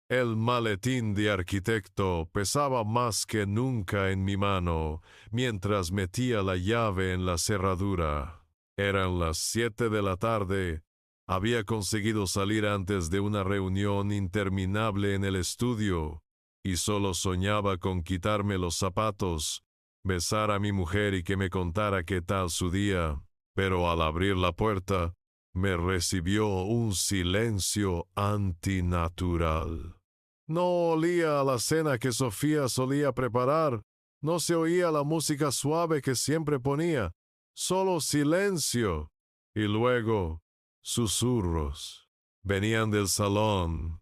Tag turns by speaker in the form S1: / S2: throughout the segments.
S1: El maletín de arquitecto pesaba más que nunca en mi mano, mientras metía la llave en la cerradura. Eran las 7 de la tarde. Había conseguido salir antes de una reunión interminable en el estudio, y solo soñaba con quitarme los zapatos, besar a mi mujer y que me contara qué tal su día. Pero al abrir la puerta, me recibió un silencio antinatural. No olía a la cena que Sofía solía preparar, no se oía la música suave que siempre ponía, solo silencio. Y luego, susurros. Venían del salón,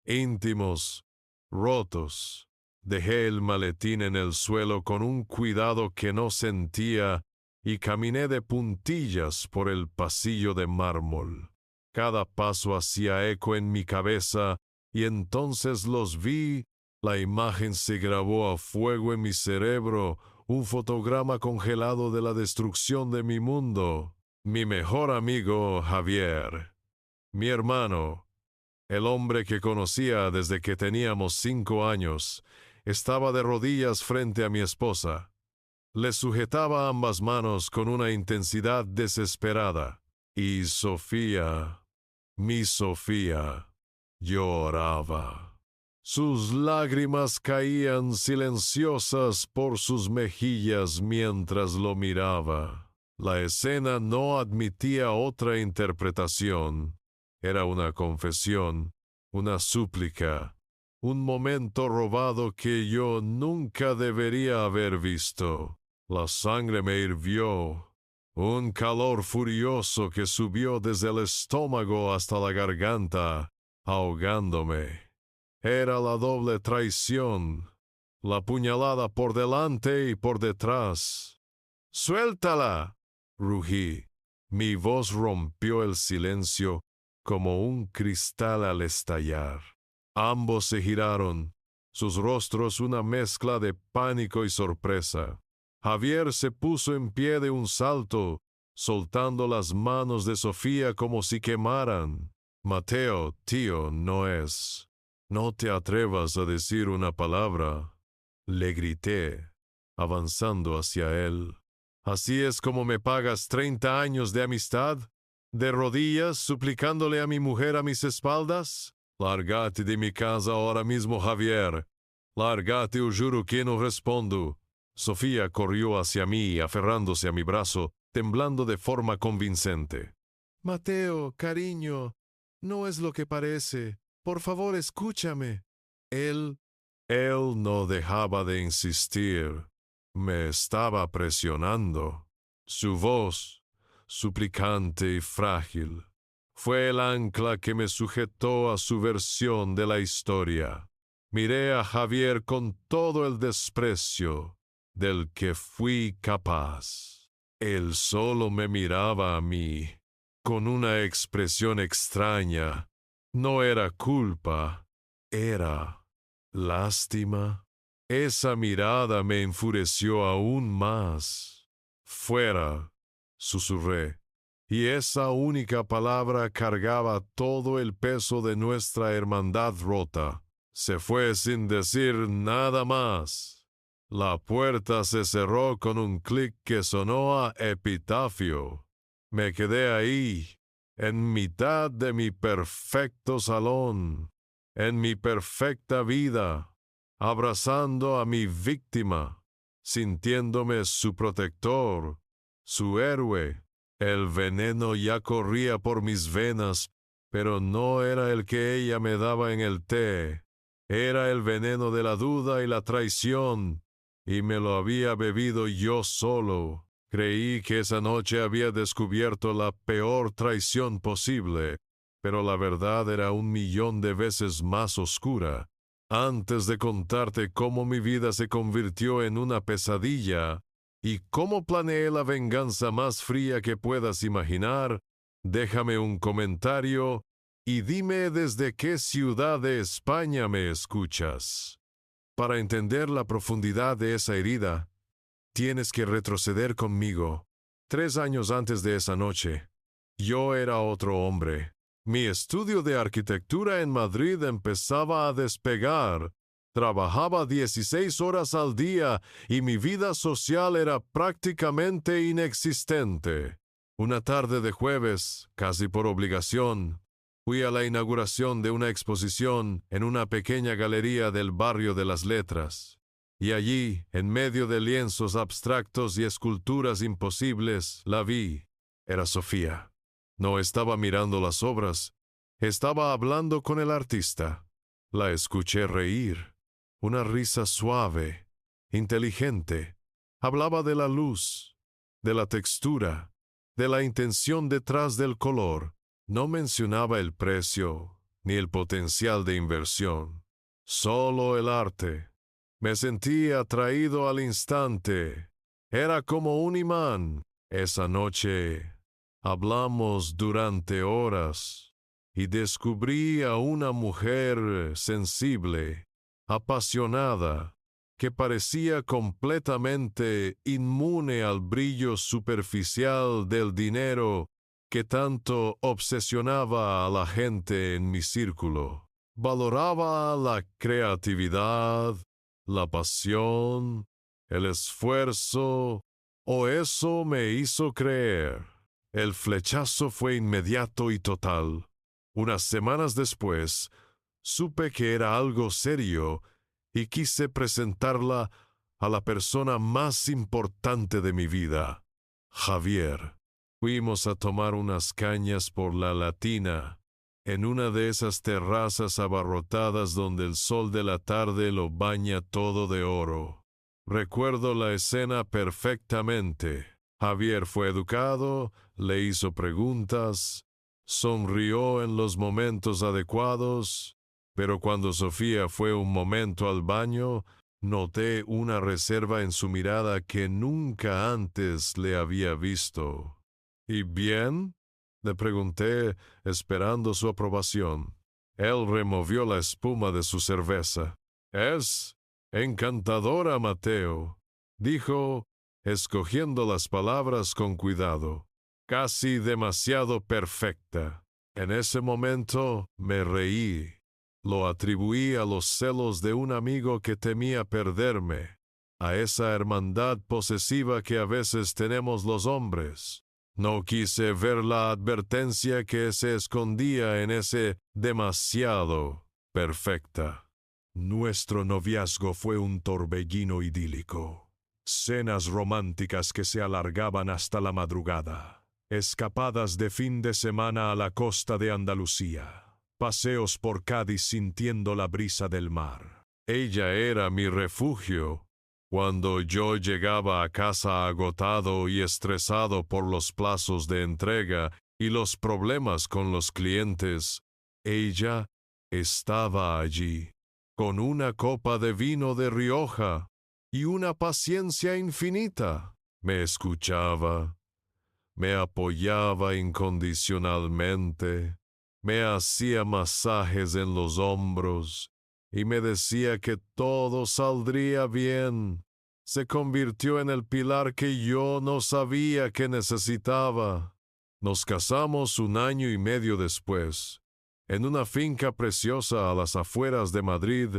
S1: íntimos, rotos. Dejé el maletín en el suelo con un cuidado que no sentía y caminé de puntillas por el pasillo de mármol. Cada paso hacía eco en mi cabeza y entonces los vi. La imagen se grabó a fuego en mi cerebro, un fotograma congelado de la destrucción de mi mundo. Mi mejor amigo Javier, mi hermano, el hombre que conocía desde que teníamos 5 años, estaba de rodillas frente a mi esposa. Le sujetaba ambas manos con una intensidad desesperada. Y Sofía, mi Sofía, lloraba. Sus lágrimas caían silenciosas por sus mejillas mientras lo miraba. La escena no admitía otra interpretación. Era una confesión, una súplica, un momento robado que yo nunca debería haber visto. La sangre me hirvió, un calor furioso que subió desde el estómago hasta la garganta, ahogándome. Era la doble traición, la puñalada por delante y por detrás. ¡Suéltala!, rugí. Mi voz rompió el silencio como un cristal al estallar. Ambos se giraron, sus rostros una mezcla de pánico y sorpresa. Javier se puso en pie de un salto, soltando las manos de Sofía como si quemaran. Mateo, tío, no es. No te atrevas a decir una palabra, le grité, avanzando hacia él. ¿Así es como me pagas 30 años de amistad? ¿De rodillas suplicándole a mi mujer a mis espaldas? Lárgate de mi casa ahora mismo, Javier. Lárgate o juro que no respondo. Sofía corrió hacia mí, aferrándose a mi brazo, temblando de forma convincente. Mateo, cariño, no es lo que parece. Por favor, escúchame. Él no dejaba de insistir. Me estaba presionando. Su voz, suplicante y frágil, fue el ancla que me sujetó a su versión de la historia. Miré a Javier con todo el desprecio del que fui capaz. Él solo me miraba a mí, con una expresión extraña. No era culpa, era lástima. Esa mirada me enfureció aún más. Fuera, susurré, y esa única palabra cargaba todo el peso de nuestra hermandad rota. Se fue sin decir nada más. La puerta se cerró con un clic que sonó a epitafio. Me quedé ahí, en mitad de mi perfecto salón, en mi perfecta vida, abrazando a mi víctima, sintiéndome su protector, su héroe. El veneno ya corría por mis venas, pero no era el que ella me daba en el té. Era el veneno de la duda y la traición, y me lo había bebido yo solo. Creí que esa noche había descubierto la peor traición posible, pero la verdad era 1.000.000 de veces más oscura. Antes de contarte cómo mi vida se convirtió en una pesadilla y cómo planeé la venganza más fría que puedas imaginar, déjame un comentario y dime desde qué ciudad de España me escuchas. Para entender la profundidad de esa herida, tienes que retroceder conmigo. 3 años antes de esa noche, yo era otro hombre. Mi estudio de arquitectura en Madrid empezaba a despegar. Trabajaba 16 horas al día y mi vida social era prácticamente inexistente. Una tarde de jueves, casi por obligación, fui a la inauguración de una exposición en una pequeña galería del barrio de las Letras. Y allí, en medio de lienzos abstractos y esculturas imposibles, la vi. Era Sofía. No estaba mirando las obras, estaba hablando con el artista. La escuché reír. Una risa suave, inteligente. Hablaba de la luz, de la textura, de la intención detrás del color. No mencionaba el precio ni el potencial de inversión. Solo el arte. Me sentí atraído al instante. Era como un imán. Esa noche hablamos durante horas y descubrí a una mujer sensible, apasionada, que parecía completamente inmune al brillo superficial del dinero que tanto obsesionaba a la gente en mi círculo. Valoraba la creatividad, la pasión, el esfuerzo, o eso me hizo creer. El flechazo fue inmediato y total. Unas semanas después, supe que era algo serio y quise presentarla a la persona más importante de mi vida, Javier. Fuimos a tomar unas cañas por la Latina, en una de esas terrazas abarrotadas donde el sol de la tarde lo baña todo de oro. Recuerdo la escena perfectamente. Javier fue educado, le hizo preguntas, sonrió en los momentos adecuados, pero cuando Sofía fue un momento al baño, noté una reserva en su mirada que nunca antes le había visto. ¿Y bien?, le pregunté, esperando su aprobación. Él removió la espuma de su cerveza. «Es encantadora, Mateo», dijo, escogiendo las palabras con cuidado. «Casi demasiado perfecta». En ese momento me reí. Lo atribuí a los celos de un amigo que temía perderme, a esa hermandad posesiva que a veces tenemos los hombres. No quise ver la advertencia que se escondía en ese demasiado perfecta. Nuestro noviazgo fue un torbellino idílico. Cenas románticas que se alargaban hasta la madrugada. Escapadas de fin de semana a la costa de Andalucía. Paseos por Cádiz sintiendo la brisa del mar. Ella era mi refugio. Cuando yo llegaba a casa agotado y estresado por los plazos de entrega y los problemas con los clientes, ella estaba allí, con una copa de vino de Rioja y una paciencia infinita. Me escuchaba, me apoyaba incondicionalmente, me hacía masajes en los hombros y me decía que todo saldría bien. Se convirtió en el pilar que yo no sabía que necesitaba. Nos casamos 1 año y medio después, en una finca preciosa a las afueras de Madrid,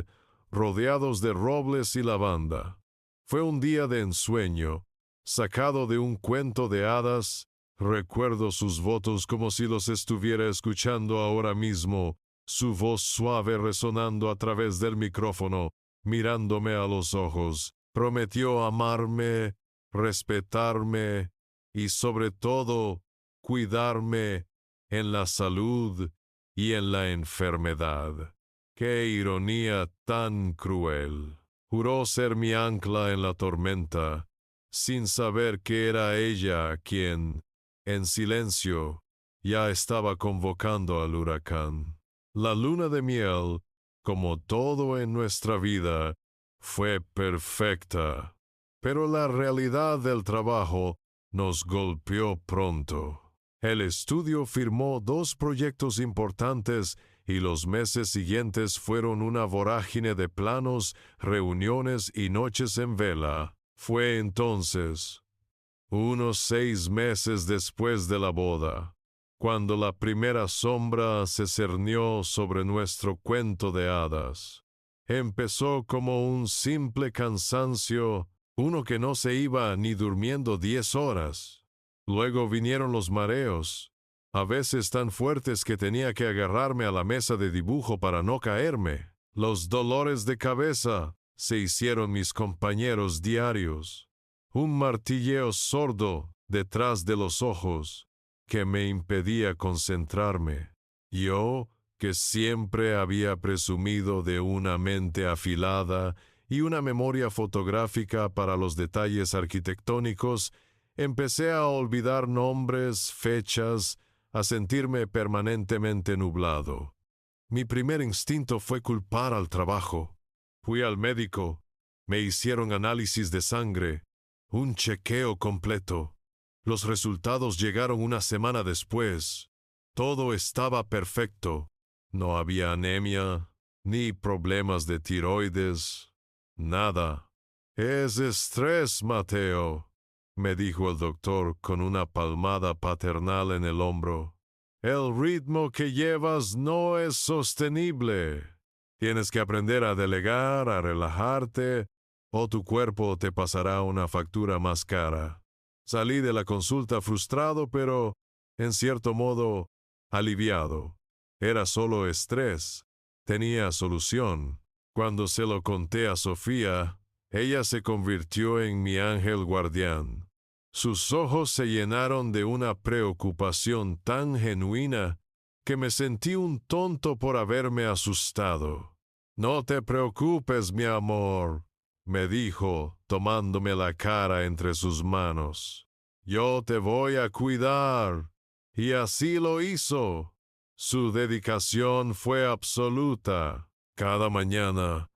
S1: rodeados de robles y lavanda. Fue un día de ensueño, sacado de un cuento de hadas. Recuerdo sus votos como si los estuviera escuchando ahora mismo, su voz suave resonando a través del micrófono, mirándome a los ojos. Prometió amarme, respetarme y sobre todo cuidarme en la salud y en la enfermedad. ¡Qué ironía tan cruel! Juró ser mi ancla en la tormenta, sin saber que era ella quien, en silencio, ya estaba convocando al huracán. La luna de miel, como todo en nuestra vida, fue perfecta, pero la realidad del trabajo nos golpeó pronto. El estudio firmó 2 proyectos importantes y los meses siguientes fueron una vorágine de planos, reuniones y noches en vela. Fue entonces, unos 6 meses después de la boda, cuando la primera sombra se cernió sobre nuestro cuento de hadas. Empezó como un simple cansancio, uno que no se iba ni durmiendo 10 horas. Luego vinieron los mareos, a veces tan fuertes que tenía que agarrarme a la mesa de dibujo para no caerme. Los dolores de cabeza se hicieron mis compañeros diarios. Un martilleo sordo detrás de los ojos que me impedía concentrarme. Yo, que siempre había presumido de una mente afilada y una memoria fotográfica para los detalles arquitectónicos, empecé a olvidar nombres, fechas, a sentirme permanentemente nublado. Mi primer instinto fue culpar al trabajo. Fui al médico, me hicieron análisis de sangre, un chequeo completo. Los resultados llegaron una semana después. Todo estaba perfecto. No había anemia, ni problemas de tiroides, nada. Es estrés, Mateo, me dijo el doctor con una palmada paternal en el hombro. El ritmo que llevas no es sostenible. Tienes que aprender a delegar, a relajarte, o tu cuerpo te pasará una factura más cara. Salí de la consulta frustrado, pero, en cierto modo, aliviado. Era solo estrés. Tenía solución. Cuando se lo conté a Sofía, ella se convirtió en mi ángel guardián. Sus ojos se llenaron de una preocupación tan genuina que me sentí un tonto por haberme asustado. No te preocupes, mi amor, me dijo, tomándome la cara entre sus manos. Yo te voy a cuidar. Y así lo hizo. Su dedicación fue absoluta. Cada mañana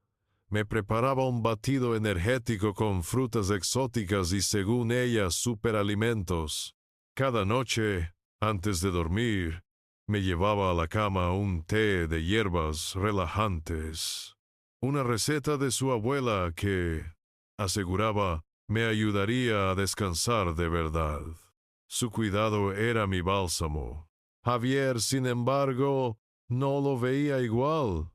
S1: me preparaba un batido energético con frutas exóticas y, según ella, superalimentos. Cada noche, antes de dormir, me llevaba a la cama un té de hierbas relajantes. Una receta de su abuela que, aseguraba, me ayudaría a descansar de verdad. Su cuidado era mi bálsamo. Javier, sin embargo, no lo veía igual.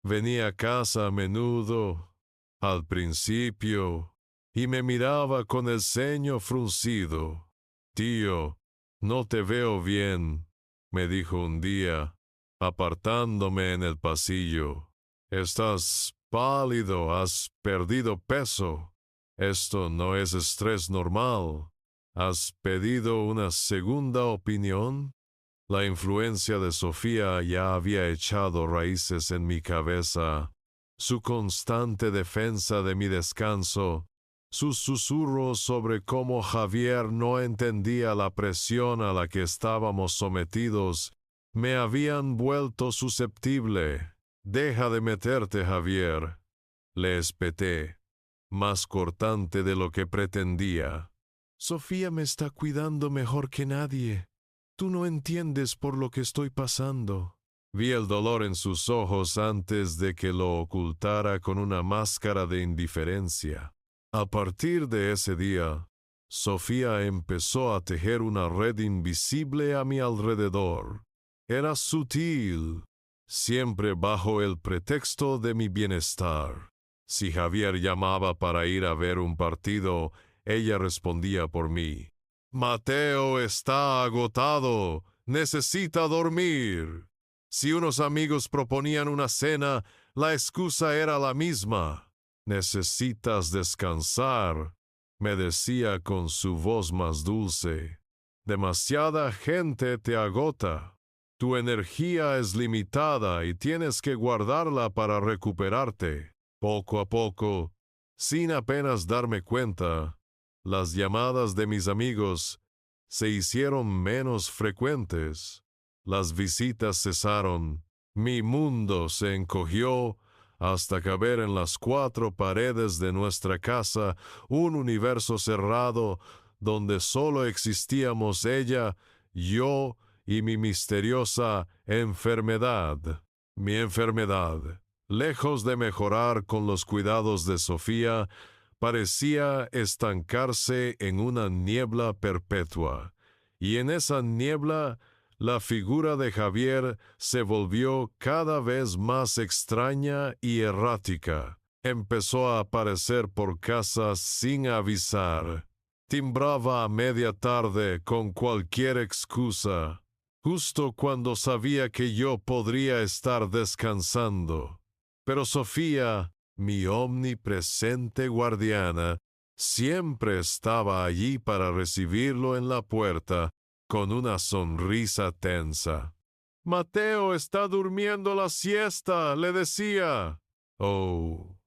S1: Venía a casa a menudo, al principio, y me miraba con el ceño fruncido. Tío, no te veo bien, me dijo un día, apartándome en el pasillo. Estás pálido, has perdido peso. Esto no es estrés normal. ¿Has pedido una segunda opinión? La influencia de Sofía ya había echado raíces en mi cabeza. Su constante defensa de mi descanso, sus susurros sobre cómo Javier no entendía la presión a la que estábamos sometidos, me habían vuelto susceptible. Deja de meterte, Javier, le espeté, más cortante de lo que pretendía. Sofía me está cuidando mejor que nadie. Tú no entiendes por lo que estoy pasando. Vi el dolor en sus ojos antes de que lo ocultara con una máscara de indiferencia. A partir de ese día, Sofía empezó a tejer una red invisible a mi alrededor. Era sutil, siempre bajo el pretexto de mi bienestar. Si Javier llamaba para ir a ver un partido, ella respondía por mí. Mateo está agotado, necesita dormir. Si unos amigos proponían una cena, la excusa era la misma. Necesitas descansar, me decía con su voz más dulce. Demasiada gente te agota. Tu energía es limitada y tienes que guardarla para recuperarte. Poco a poco, sin apenas darme cuenta, las llamadas de mis amigos se hicieron menos frecuentes. Las visitas cesaron. Mi mundo se encogió hasta caber en las 4 paredes de nuestra casa un universo cerrado donde solo existíamos ella, yo y mi misteriosa enfermedad. Mi enfermedad, lejos de mejorar con los cuidados de Sofía, parecía estancarse en una niebla perpetua, y en esa niebla la figura de Javier se volvió cada vez más extraña y errática. Empezó a aparecer por casa sin avisar. Timbraba a media tarde con cualquier excusa, justo cuando sabía que yo podría estar descansando. Pero Sofía, mi omnipresente guardiana, siempre estaba allí para recibirlo en la puerta con una sonrisa tensa. «Mateo está durmiendo la siesta», le decía. «Oh,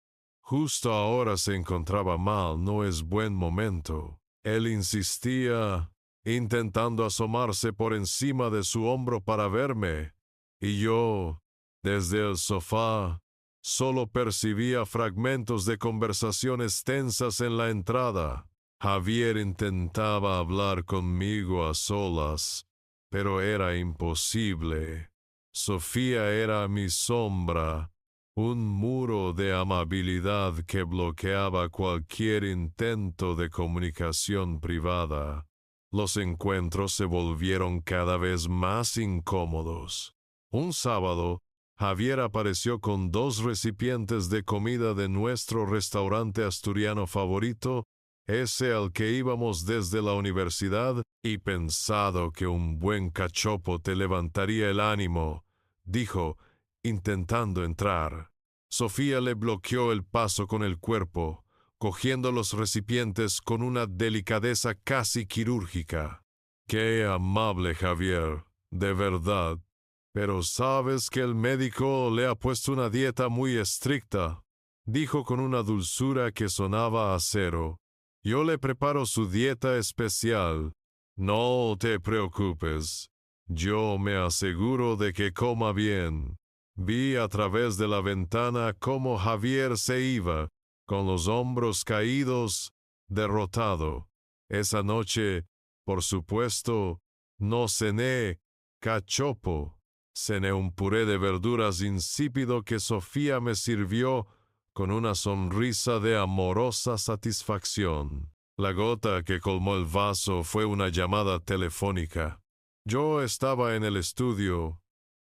S1: justo ahora se encontraba mal, no es buen momento». Él insistía, intentando asomarse por encima de su hombro para verme, y yo, desde el sofá, solo percibía fragmentos de conversaciones tensas en la entrada. Javier intentaba hablar conmigo a solas, pero era imposible. Sofía era mi sombra, un muro de amabilidad que bloqueaba cualquier intento de comunicación privada. Los encuentros se volvieron cada vez más incómodos. Un sábado, Javier apareció con 2 recipientes de comida de nuestro restaurante asturiano favorito, ese al que íbamos desde la universidad, y pensado que un buen cachopo te levantaría el ánimo, dijo, intentando entrar. Sofía le bloqueó el paso con el cuerpo, cogiendo los recipientes con una delicadeza casi quirúrgica. «Qué amable, Javier, de verdad. Pero sabes que el médico le ha puesto una dieta muy estricta», dijo con una dulzura que sonaba a acero. «Yo le preparo su dieta especial. No te preocupes. Yo me aseguro de que coma bien». Vi a través de la ventana cómo Javier se iba, con los hombros caídos, derrotado. Esa noche, por supuesto, no cené cachopo. Cené un puré de verduras insípido que Sofía me sirvió con una sonrisa de amorosa satisfacción. La gota que colmó el vaso fue una llamada telefónica. Yo estaba en el estudio,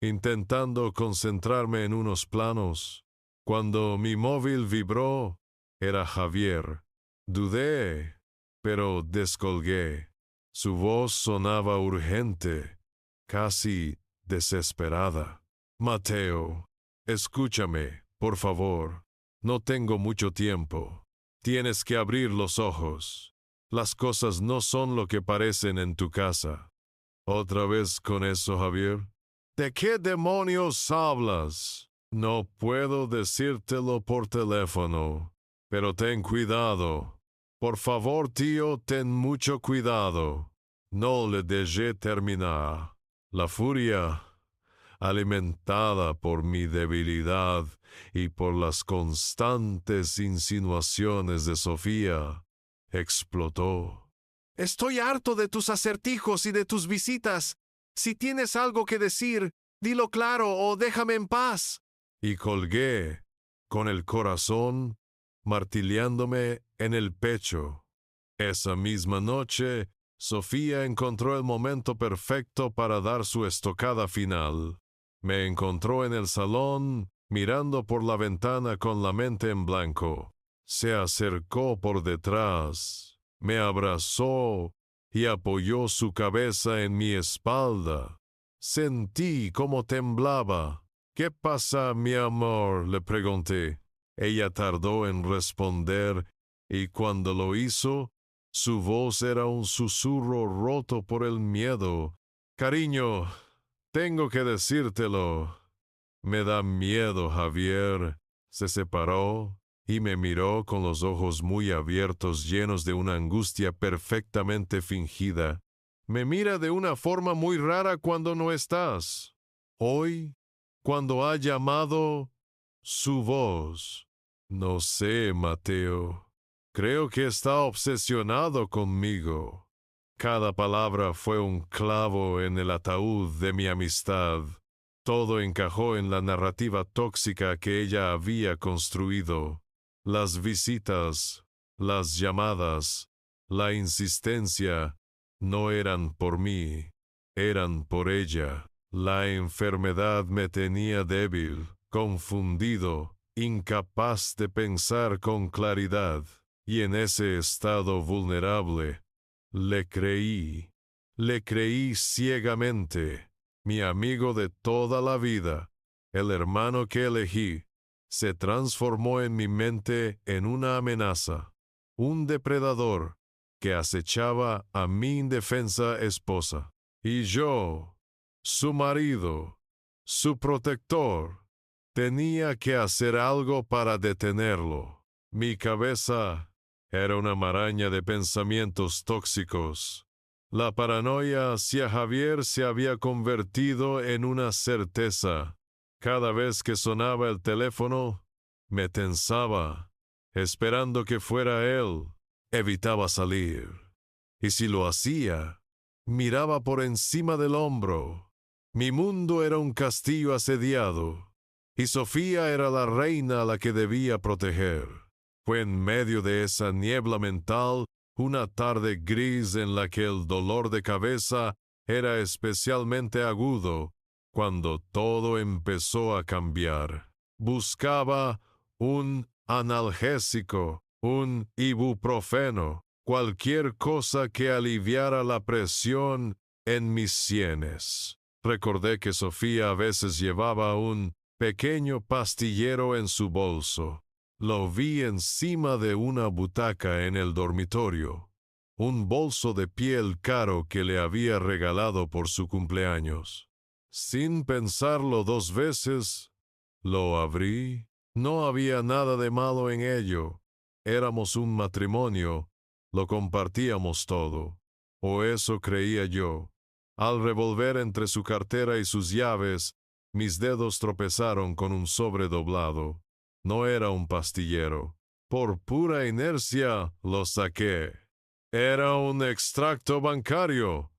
S1: intentando concentrarme en unos planos. Cuando mi móvil vibró, era Javier. Dudé, pero descolgué. Su voz sonaba urgente, casi desesperada. «Mateo, escúchame, por favor. No tengo mucho tiempo. Tienes que abrir los ojos. Las cosas no son lo que parecen en tu casa». «¿Otra vez con eso, Javier? ¿De qué demonios hablas? No puedo decírtelo por teléfono, pero ten cuidado. Por favor, tío, ten mucho cuidado». No le dejé terminar. La furia, alimentada por mi debilidad y por las constantes insinuaciones de Sofía, explotó. «Estoy harto de tus acertijos y de tus visitas. Si tienes algo que decir, dilo claro o déjame en paz». Y colgué, con el corazón martilleándome en el pecho. Esa misma noche, Sofía encontró el momento perfecto para dar su estocada final. Me encontró en el salón, mirando por la ventana con la mente en blanco. Se acercó por detrás, me abrazó y apoyó su cabeza en mi espalda. Sentí cómo temblaba. «¿Qué pasa, mi amor?», le pregunté. Ella tardó en responder, y cuando lo hizo, su voz era un susurro roto por el miedo. «Cariño, tengo que decírtelo. Me da miedo, Javier». Se separó y me miró con los ojos muy abiertos, llenos de una angustia perfectamente fingida. «Me mira de una forma muy rara cuando no estás. Hoy, cuando ha llamado, su voz. No sé, Mateo. Creo que está obsesionado conmigo». Cada palabra fue un clavo en el ataúd de mi amistad. Todo encajó en la narrativa tóxica que ella había construido. Las visitas, las llamadas, la insistencia, no eran por mí. eran por ella. La enfermedad me tenía débil, confundido, incapaz de pensar con claridad, y en ese estado vulnerable, le creí ciegamente. Mi amigo de toda la vida, el hermano que elegí, se transformó en mi mente en una amenaza, un depredador que acechaba a mi indefensa esposa. Y yo, su marido, su protector, tenía que hacer algo para detenerlo. Mi cabeza era una maraña de pensamientos tóxicos. La paranoia hacia Javier se había convertido en una certeza. Cada vez que sonaba el teléfono, me tensaba, esperando que fuera él. Evitaba salir. Y si lo hacía, miraba por encima del hombro. Mi mundo era un castillo asediado, y Sofía era la reina a la que debía proteger. Fue en medio de esa niebla mental, una tarde gris en la que el dolor de cabeza era especialmente agudo, cuando todo empezó a cambiar. Buscaba un analgésico, un ibuprofeno, cualquier cosa que aliviara la presión en mis sienes. Recordé que Sofía a veces llevaba un pequeño pastillero en su bolso. Lo vi encima de una butaca en el dormitorio, un bolso de piel caro que le había regalado por su cumpleaños. Sin pensarlo dos veces, lo abrí. No había nada de malo en ello. Éramos un matrimonio, lo compartíamos todo. O eso creía yo. Al revolver entre su cartera y sus llaves, mis dedos tropezaron con un sobre doblado. No era un pastillero. Por pura inercia lo saqué. Era un extracto bancario.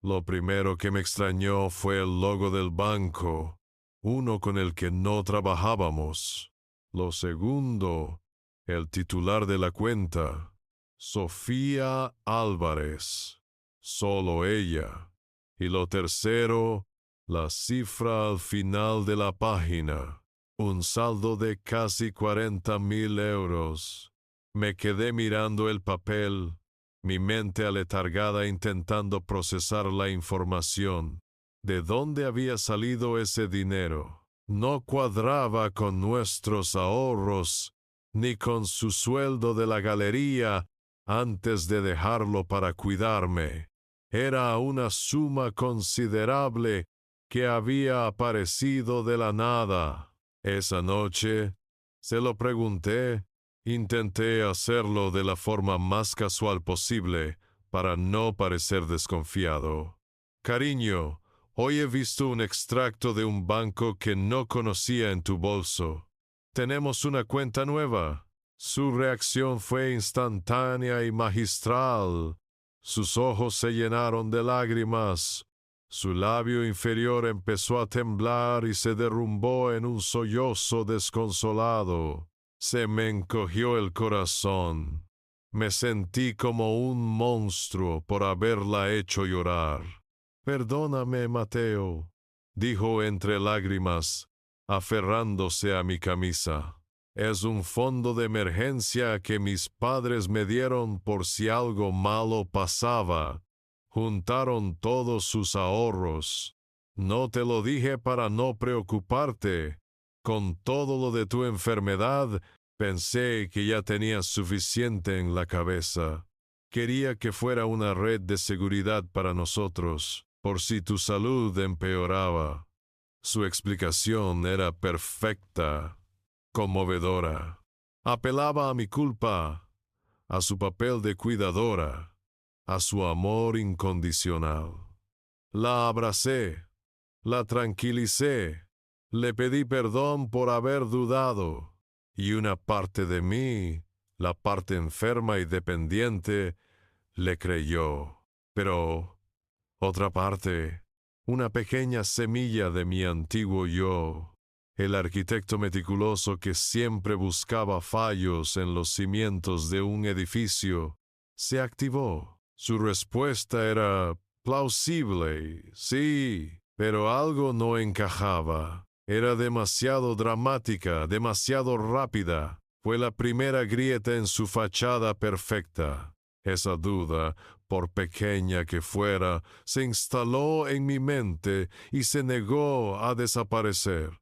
S1: Lo primero que me extrañó fue el logo del banco, uno con el que no trabajábamos. Lo segundo, el titular de la cuenta, Sofía Álvarez. Solo ella. Y lo tercero, la cifra al final de la página. Un saldo de casi 40,000 euros. Me quedé mirando el papel, mi mente aletargada intentando procesar la información. ¿De dónde había salido ese dinero? No cuadraba con nuestros ahorros, ni con su sueldo de la galería antes de dejarlo para cuidarme. Era una suma considerable que había aparecido de la nada. Esa noche, se lo pregunté. Intenté hacerlo de la forma más casual posible para no parecer desconfiado. Cariño, hoy he visto un extracto de un banco que no conocía en tu bolso. Tenemos una cuenta nueva. Su reacción fue instantánea y magistral. Sus ojos se llenaron de lágrimas. Su labio inferior empezó a temblar y se derrumbó en un sollozo desconsolado. Se me encogió el corazón. Me sentí como un monstruo por haberla hecho llorar. Perdóname, Mateo, dijo entre lágrimas, aferrándose a mi camisa. Es un fondo de emergencia que mis padres me dieron por si algo malo pasaba. Juntaron todos sus ahorros. No te lo dije para no preocuparte. Con todo lo de tu enfermedad, pensé que ya tenías suficiente en la cabeza. Quería que fuera una red de seguridad para nosotros, por si tu salud empeoraba. Su explicación era perfecta, conmovedora. Apelaba a mi culpa, a su papel de cuidadora, a su amor incondicional. La abracé, la tranquilicé, le pedí perdón por haber dudado, y una parte de mí, la parte enferma y dependiente, le creyó. Pero otra parte, una pequeña semilla de mi antiguo yo, el arquitecto meticuloso que siempre buscaba fallos en los cimientos de un edificio, se activó. Su respuesta era Plausible, sí, pero algo no encajaba. Era demasiado dramática, demasiado rápida. Fue la primera grieta en su fachada perfecta. Esa duda, por pequeña que fuera, se instaló en mi mente y se negó a desaparecer.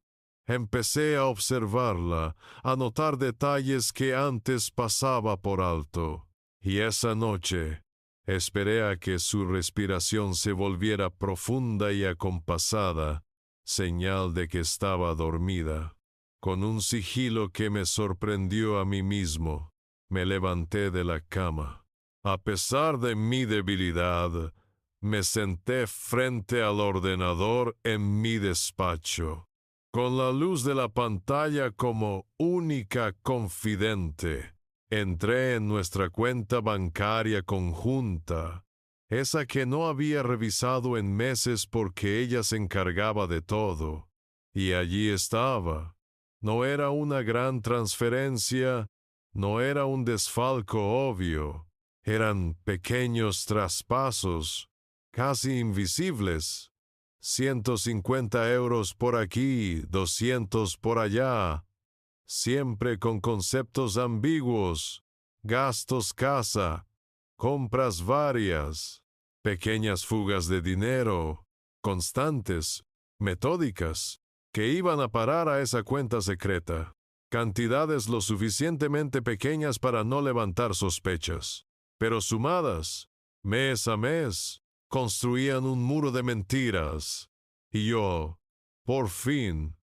S1: Empecé a observarla, a notar detalles que antes pasaba por alto. Y esa noche esperé a que su respiración se volviera profunda y acompasada, señal de que estaba dormida. Con un sigilo que me sorprendió a mí mismo, me levanté de la cama. A pesar de mi debilidad, me senté frente al ordenador en mi despacho, con la luz de la pantalla como única confidente. Entré en nuestra cuenta bancaria conjunta, esa que no había revisado en meses porque ella se encargaba de todo, y allí estaba. No era una gran transferencia, no era un desfalco obvio, eran pequeños traspasos, casi invisibles. 150 euros por aquí, 200 por allá, siempre con conceptos ambiguos, gastos casa, compras varias, pequeñas fugas de dinero, constantes, metódicas, que iban a parar a esa cuenta secreta, cantidades lo suficientemente pequeñas para no levantar sospechas, pero sumadas, mes a mes, construían un muro de mentiras, y yo, por fin,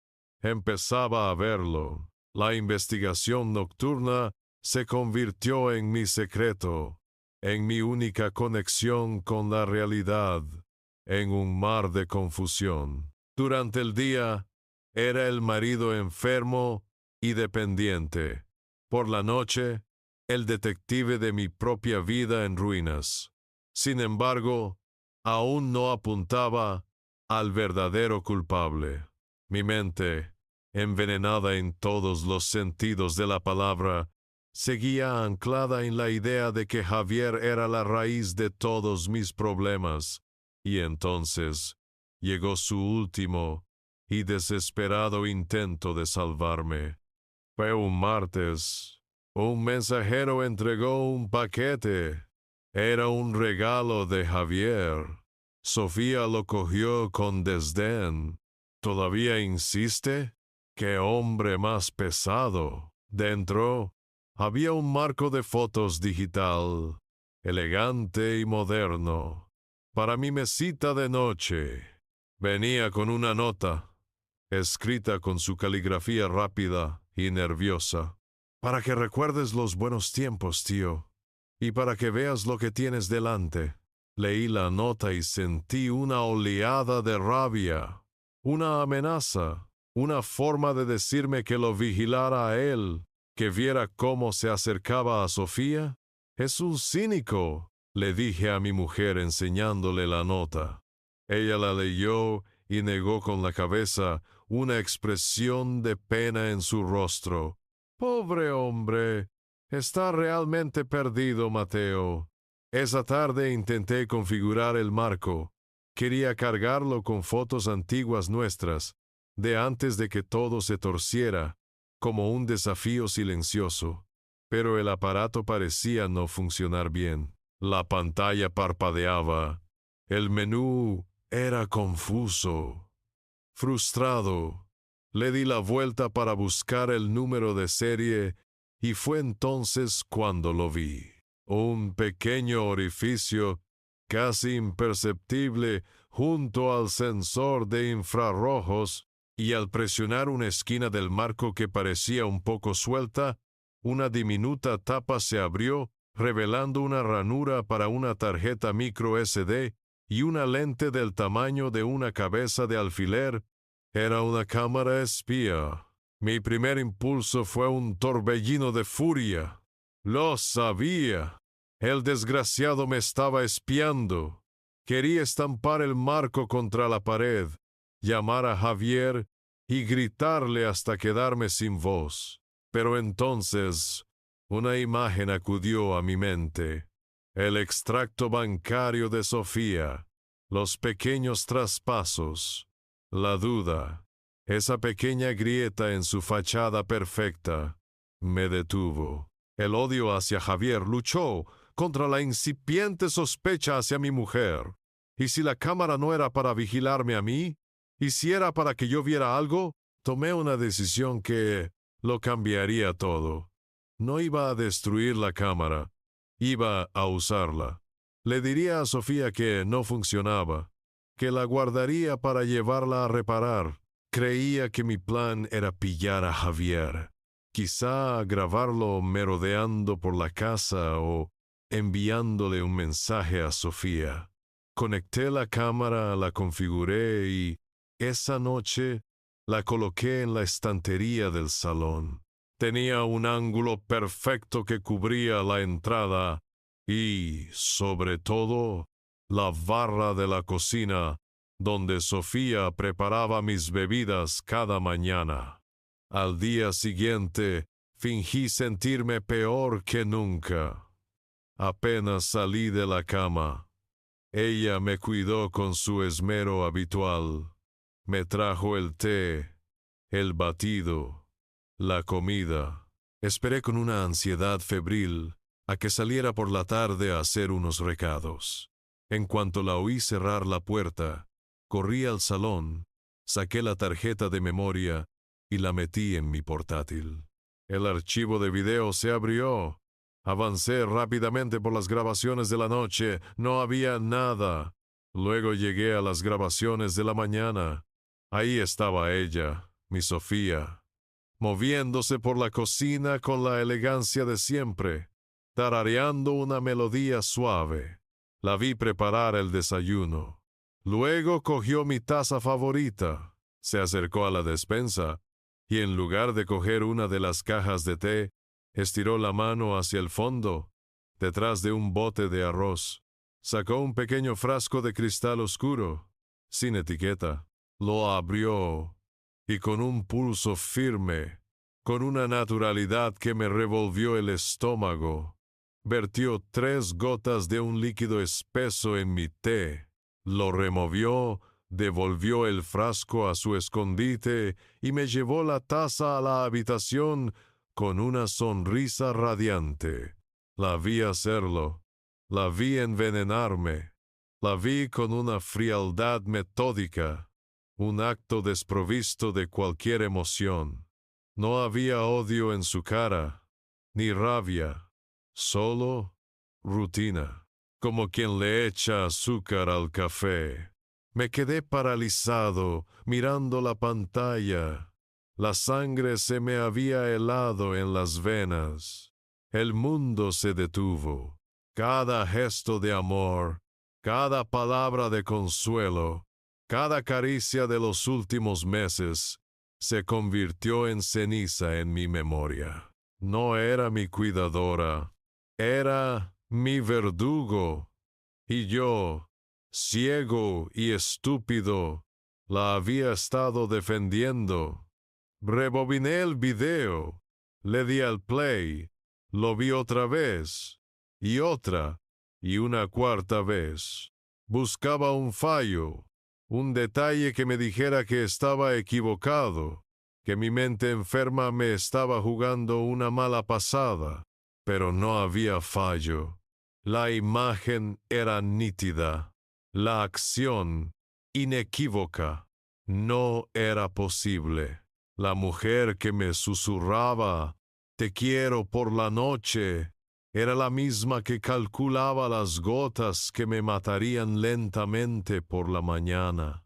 S1: empezaba a verlo. La investigación nocturna se convirtió en mi secreto, en mi única conexión con la realidad, en un mar de confusión. Durante el día, era el marido enfermo y dependiente. Por la noche, el detective de mi propia vida en ruinas. Sin embargo, aún no apuntaba al verdadero culpable. Mi mente, envenenada en todos los sentidos de la palabra, seguía anclada en la idea de que Javier era la raíz de todos mis problemas, y entonces llegó su último y desesperado intento de salvarme. Fue un martes. Un mensajero entregó un paquete. Era un regalo de Javier. Sofía lo cogió con desdén. ¿Todavía insiste? ¡Qué hombre más pesado! Dentro había un marco de fotos digital, elegante y moderno, para mi mesita de noche. Venía con una nota, escrita con su caligrafía rápida y nerviosa. Para que recuerdes los buenos tiempos, tío, y para que veas lo que tienes delante. Leí la nota y sentí una oleada de rabia, una amenaza, una forma de decirme que lo vigilara a él, que viera cómo se acercaba a Sofía. Es un cínico, le dije a mi mujer enseñándole la nota. Ella la leyó y negó con la cabeza, una expresión de pena en su rostro. Pobre hombre, está realmente perdido, Mateo. Esa tarde intenté configurar el marco. Quería cargarlo con fotos antiguas nuestras, de antes de que todo se torciera, como un desafío silencioso. Pero el aparato parecía no funcionar bien. La pantalla parpadeaba. El menú era confuso. Frustrado, le di la vuelta para buscar el número de serie y fue entonces cuando lo vi. Un pequeño orificio, casi imperceptible, junto al sensor de infrarrojos, y al presionar una esquina del marco que parecía un poco suelta, una diminuta tapa se abrió, revelando una ranura para una tarjeta micro SD y una lente del tamaño de una cabeza de alfiler. Era una cámara espía. Mi primer impulso fue un torbellino de furia. Lo sabía. El desgraciado me estaba espiando. Quería estampar el marco contra la pared, llamar a Javier y gritarle hasta quedarme sin voz. Pero entonces una imagen acudió a mi mente. El extracto bancario de Sofía. los pequeños traspasos, la duda, esa pequeña grieta en su fachada perfecta, me detuvo. El odio hacia Javier luchó contra la incipiente sospecha hacia mi mujer. ¿Y si la cámara no era para vigilarme a mí? ¿Y si era para que yo viera algo? Tomé una decisión que lo cambiaría todo. No iba a destruir la cámara, iba a usarla. Le diría a Sofía que no funcionaba, que la guardaría para llevarla a reparar. Creía que mi plan era pillar a Javier, quizá grabarlo merodeando por la casa o enviándole un mensaje a Sofía. Conecté la cámara, la configuré y esa noche la coloqué en la estantería del salón. Tenía un ángulo perfecto que cubría la entrada y, sobre todo, la barra de la cocina donde Sofía preparaba mis bebidas cada mañana. Al día siguiente, fingí sentirme peor que nunca. Apenas salí de la cama. Ella me cuidó con su esmero habitual. Me trajo el té, el batido, la comida. Esperé con una ansiedad febril a que saliera por la tarde a hacer unos recados. En cuanto la oí cerrar la puerta, corrí al salón, saqué la tarjeta de memoria y la metí en mi portátil. El archivo de video se abrió. Avancé rápidamente por las grabaciones de la noche. No había nada. Luego llegué a las grabaciones de la mañana. Ahí estaba ella, mi Sofía, moviéndose por la cocina con la elegancia de siempre, tarareando una melodía suave. La vi preparar el desayuno. Luego cogió mi taza favorita, se acercó a la despensa y en lugar de coger una de las cajas de té, estiró la mano hacia el fondo, detrás de un bote de arroz. Sacó un pequeño frasco de cristal oscuro, sin etiqueta. Lo abrió y con un pulso firme, con una naturalidad que me revolvió el estómago, vertió 3 gotas de un líquido espeso en mi té. Lo removió, devolvió el frasco a su escondite y me llevó la taza a la habitación con una sonrisa radiante. La vi hacerlo, la vi envenenarme, la vi con una frialdad metódica, un acto desprovisto de cualquier emoción. No había odio en su cara, ni rabia, solo rutina, como quien le echa azúcar al café. Me quedé paralizado, mirando la pantalla. La sangre se me había helado en las venas. El mundo se detuvo. Cada gesto de amor, cada palabra de consuelo, cada caricia de los últimos meses se convirtió en ceniza en mi memoria. No era mi cuidadora, era mi verdugo. Y yo, ciego y estúpido, la había estado defendiendo. Rebobiné el video, le di al play, lo vi otra vez, y otra, y una cuarta vez. Buscaba un fallo, un detalle que me dijera que estaba equivocado, que mi mente enferma me estaba jugando una mala pasada, pero no había fallo. La imagen era nítida, la acción inequívoca. No era posible. La mujer que me susurraba, "Te quiero por la noche", era la misma que calculaba las gotas que me matarían lentamente por la mañana.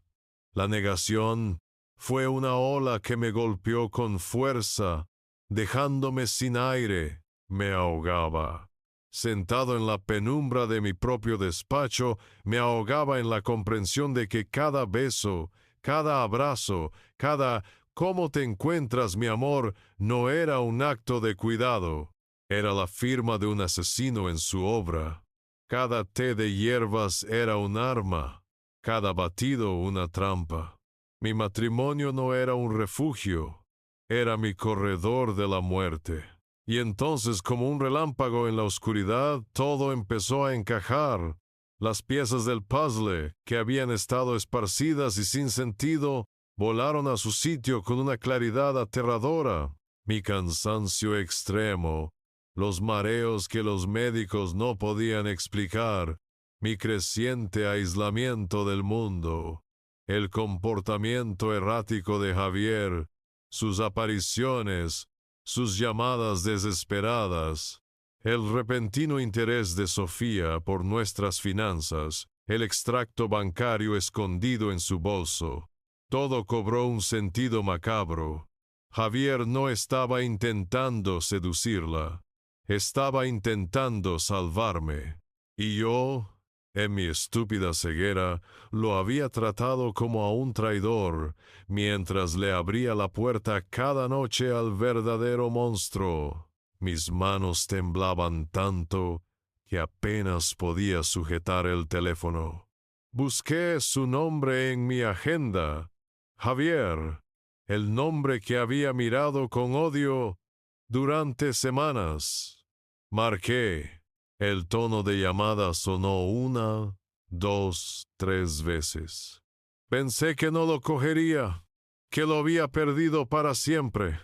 S1: La negación fue una ola que me golpeó con fuerza, dejándome sin aire, me ahogaba. Sentado en la penumbra de mi propio despacho, me ahogaba en la comprensión de que cada beso, cada abrazo, cada "¿Cómo te encuentras, mi amor?" no era un acto de cuidado. Era la firma de un asesino en su obra. Cada té de hierbas era un arma, cada batido una trampa. Mi matrimonio no era un refugio, era mi corredor de la muerte. Y entonces, como un relámpago en la oscuridad, todo empezó a encajar. Las piezas del puzzle, que habían estado esparcidas y sin sentido, volaron a su sitio con una claridad aterradora. Mi cansancio extremo, los mareos que los médicos no podían explicar, mi creciente aislamiento del mundo, el comportamiento errático de Javier, sus apariciones, sus llamadas desesperadas, el repentino interés de Sofía por nuestras finanzas, el extracto bancario escondido en su bolso. Todo cobró un sentido macabro. Javier no estaba intentando seducirla, estaba intentando salvarme. Y yo, en mi estúpida ceguera, lo había tratado como a un traidor, mientras le abría la puerta cada noche al verdadero monstruo. Mis manos temblaban tanto que apenas podía sujetar el teléfono. Busqué su nombre en mi agenda. Javier, el nombre que había mirado con odio durante semanas. Marqué. El tono de llamada sonó 1, 2, 3 veces. Pensé que no lo cogería, que lo había perdido para siempre.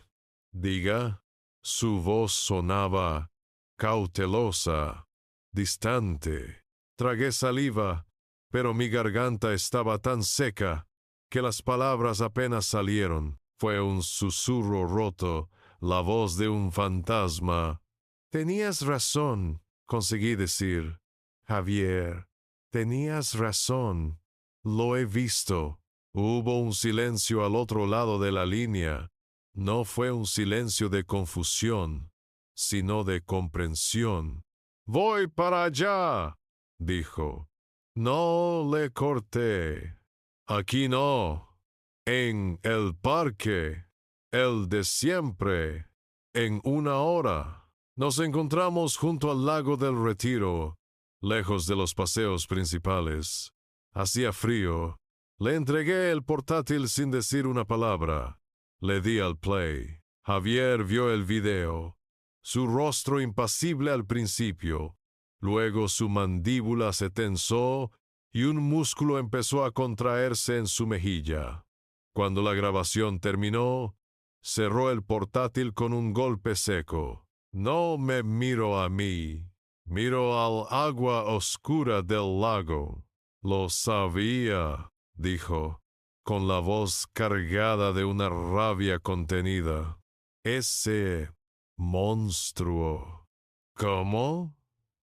S1: Diga. Su voz sonaba cautelosa, distante. Tragué saliva, pero mi garganta estaba tan seca que las palabras apenas salieron. Fue un susurro roto, la voz de un fantasma. Tenías razón, conseguí decir. Javier, tenías razón. Lo he visto. Hubo un silencio al otro lado de la línea. No fue un silencio de confusión, sino de comprensión. «Voy para allá», dijo. No le corté. «Aquí no. En el parque. El de siempre. En 1 hora. Nos encontramos junto al lago del Retiro, lejos de los paseos principales. Hacía frío. Le entregué el portátil sin decir una palabra. Le di al play. Javier vio el video. Su rostro impasible al principio. Luego su mandíbula se tensó y un músculo empezó a contraerse en su mejilla. Cuando la grabación terminó, cerró el portátil con un golpe seco. No me miro a mí. Miro al agua oscura del lago. Lo sabía, dijo, con la voz cargada de una rabia contenida. Ese monstruo. ¿Cómo?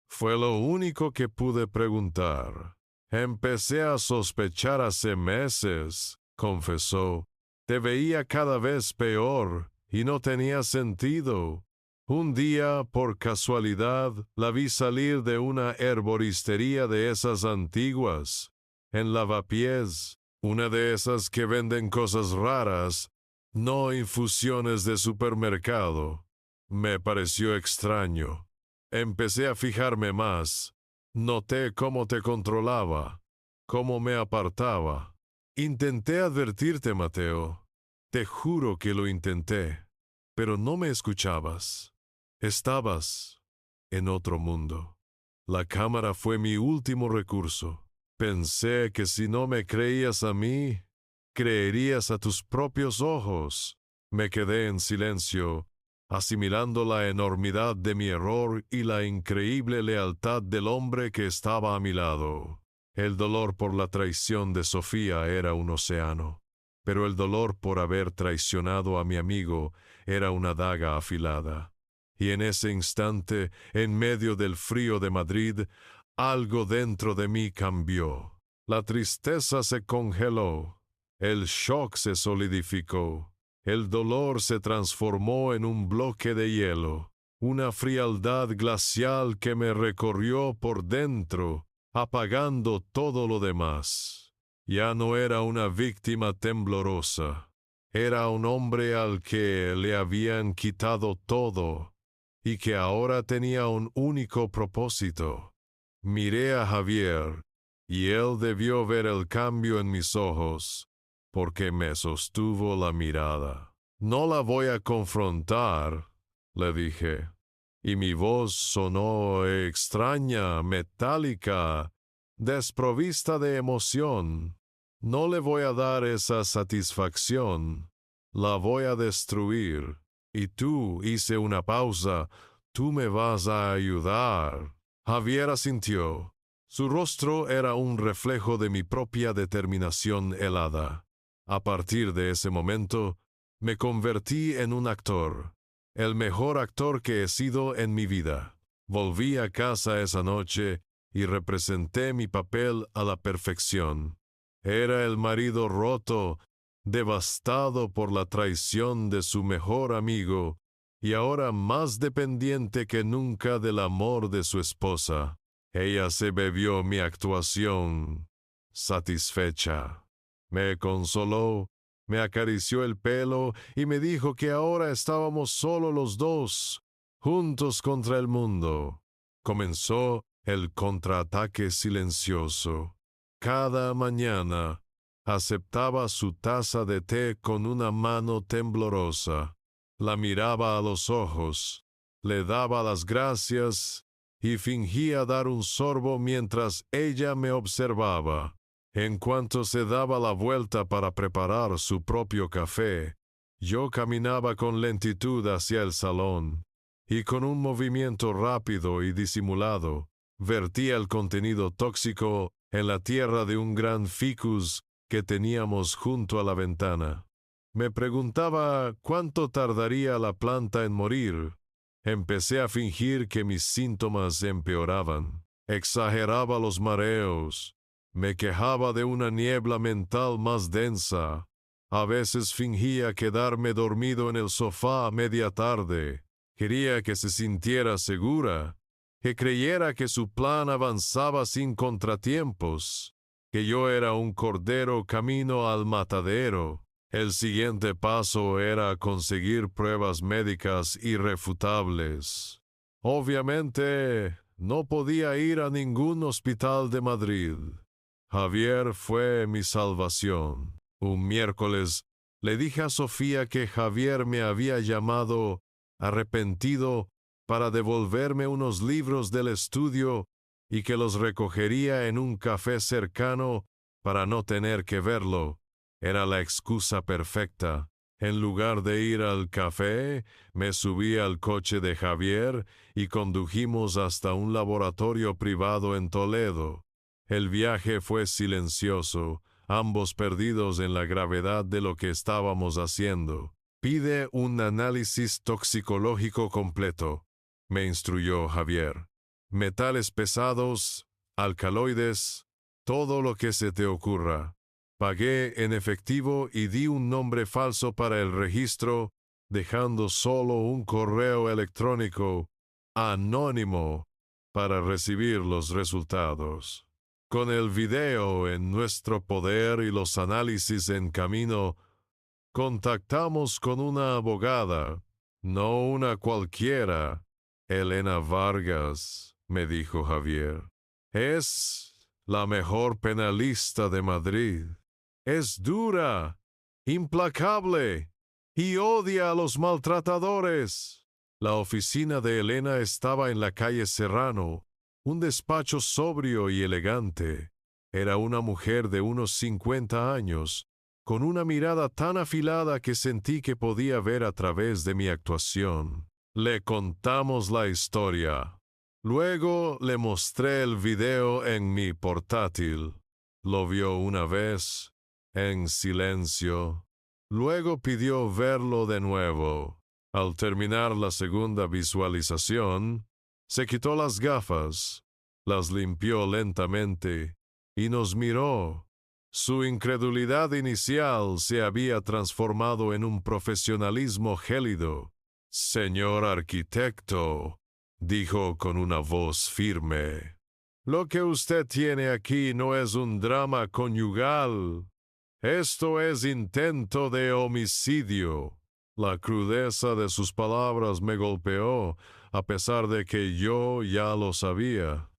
S1: Fue lo único que pude preguntar. Empecé a sospechar hace meses, confesó. Te veía cada vez peor y no tenía sentido. Un día, por casualidad, la vi salir de una herboristería de esas antiguas, en Lavapiés, una de esas que venden cosas raras, no infusiones de supermercado. Me pareció extraño. Empecé a fijarme más. Noté cómo te controlaba, cómo me apartaba. Intenté advertirte, Mateo. Te juro que lo intenté, pero no me escuchabas. Estabas en otro mundo. La cámara fue mi último recurso. Pensé que si no me creías a mí, creerías a tus propios ojos. Me quedé en silencio, asimilando la enormidad de mi error y la increíble lealtad del hombre que estaba a mi lado. El dolor por la traición de Sofía era un océano, pero el dolor por haber traicionado a mi amigo era una daga afilada. Y en ese instante, en medio del frío de Madrid, algo dentro de mí cambió. La tristeza se congeló, el shock se solidificó, el dolor se transformó en un bloque de hielo, una frialdad glacial que me recorrió por dentro, apagando todo lo demás. Ya no era una víctima temblorosa, era un hombre al que le habían quitado todo y que ahora tenía un único propósito. Miré a Javier, y él debió ver el cambio en mis ojos, porque me sostuvo la mirada. No la voy a confrontar, le dije, y mi voz sonó extraña, metálica. desprovista de emoción. No le voy a dar esa satisfacción. La voy a destruir. Y tú, hice una pausa, tú me vas a ayudar. Javier asintió. Su rostro era un reflejo de mi propia determinación helada. A partir de ese momento, me convertí en un actor, el mejor actor que he sido en mi vida. Volví a casa esa noche y representé mi papel a la perfección. Era el marido roto, devastado por la traición de su mejor amigo, y ahora más dependiente que nunca del amor de su esposa. Ella se bebió mi actuación, satisfecha. Me consoló, me acarició el pelo y me dijo que ahora estábamos solo los dos, juntos contra el mundo. Comenzó el contraataque silencioso. Cada mañana aceptaba su taza de té con una mano temblorosa. La miraba a los ojos, le daba las gracias y fingía dar un sorbo mientras ella me observaba. En cuanto se daba la vuelta para preparar su propio café, yo caminaba con lentitud hacia el salón y con un movimiento rápido y disimulado, vertía el contenido tóxico en la tierra de un gran ficus que teníamos junto a la ventana. Me preguntaba cuánto tardaría la planta en morir. Empecé a fingir que mis síntomas empeoraban. Exageraba los mareos. Me quejaba de una niebla mental más densa. A veces fingía quedarme dormido en el sofá a media tarde. Quería que se sintiera segura, que creyera que su plan avanzaba sin contratiempos, que yo era un cordero camino al matadero. El siguiente paso era conseguir pruebas médicas irrefutables. Obviamente, no podía ir a ningún hospital de Madrid. Javier fue mi salvación. Un miércoles le dije a Sofía que Javier me había llamado arrepentido para devolverme unos libros del estudio y que los recogería en un café cercano para no tener que verlo. Era la excusa perfecta. En lugar de ir al café, me subí al coche de Javier y condujimos hasta un laboratorio privado en Toledo. El viaje fue silencioso, ambos perdidos en la gravedad de lo que estábamos haciendo. Pide un análisis toxicológico completo, me instruyó Javier. Metales pesados, alcaloides, todo lo que se te ocurra. Pagué en efectivo y di un nombre falso para el registro, dejando solo un correo electrónico anónimo para recibir los resultados. Con el video en nuestro poder y los análisis en camino, contactamos con una abogada, no una cualquiera. Elena Vargas, me dijo Javier. Es la mejor penalista de Madrid. Es dura, implacable y odia a los maltratadores. La oficina de Elena estaba en la calle Serrano, un despacho sobrio y elegante. Era una mujer de unos 50 años, con una mirada tan afilada que sentí que podía ver a través de mi actuación. Le contamos la historia. Luego le mostré el video en mi portátil. Lo vio una vez, en silencio. Luego pidió verlo de nuevo. Al terminar la segunda visualización, se quitó las gafas, las limpió lentamente y nos miró. Su incredulidad inicial se había transformado en un profesionalismo gélido. Señor arquitecto, dijo con una voz firme, lo que usted tiene aquí no es un drama conyugal. Esto es intento de homicidio. La crudeza de sus palabras me golpeó, a pesar de que yo ya lo sabía.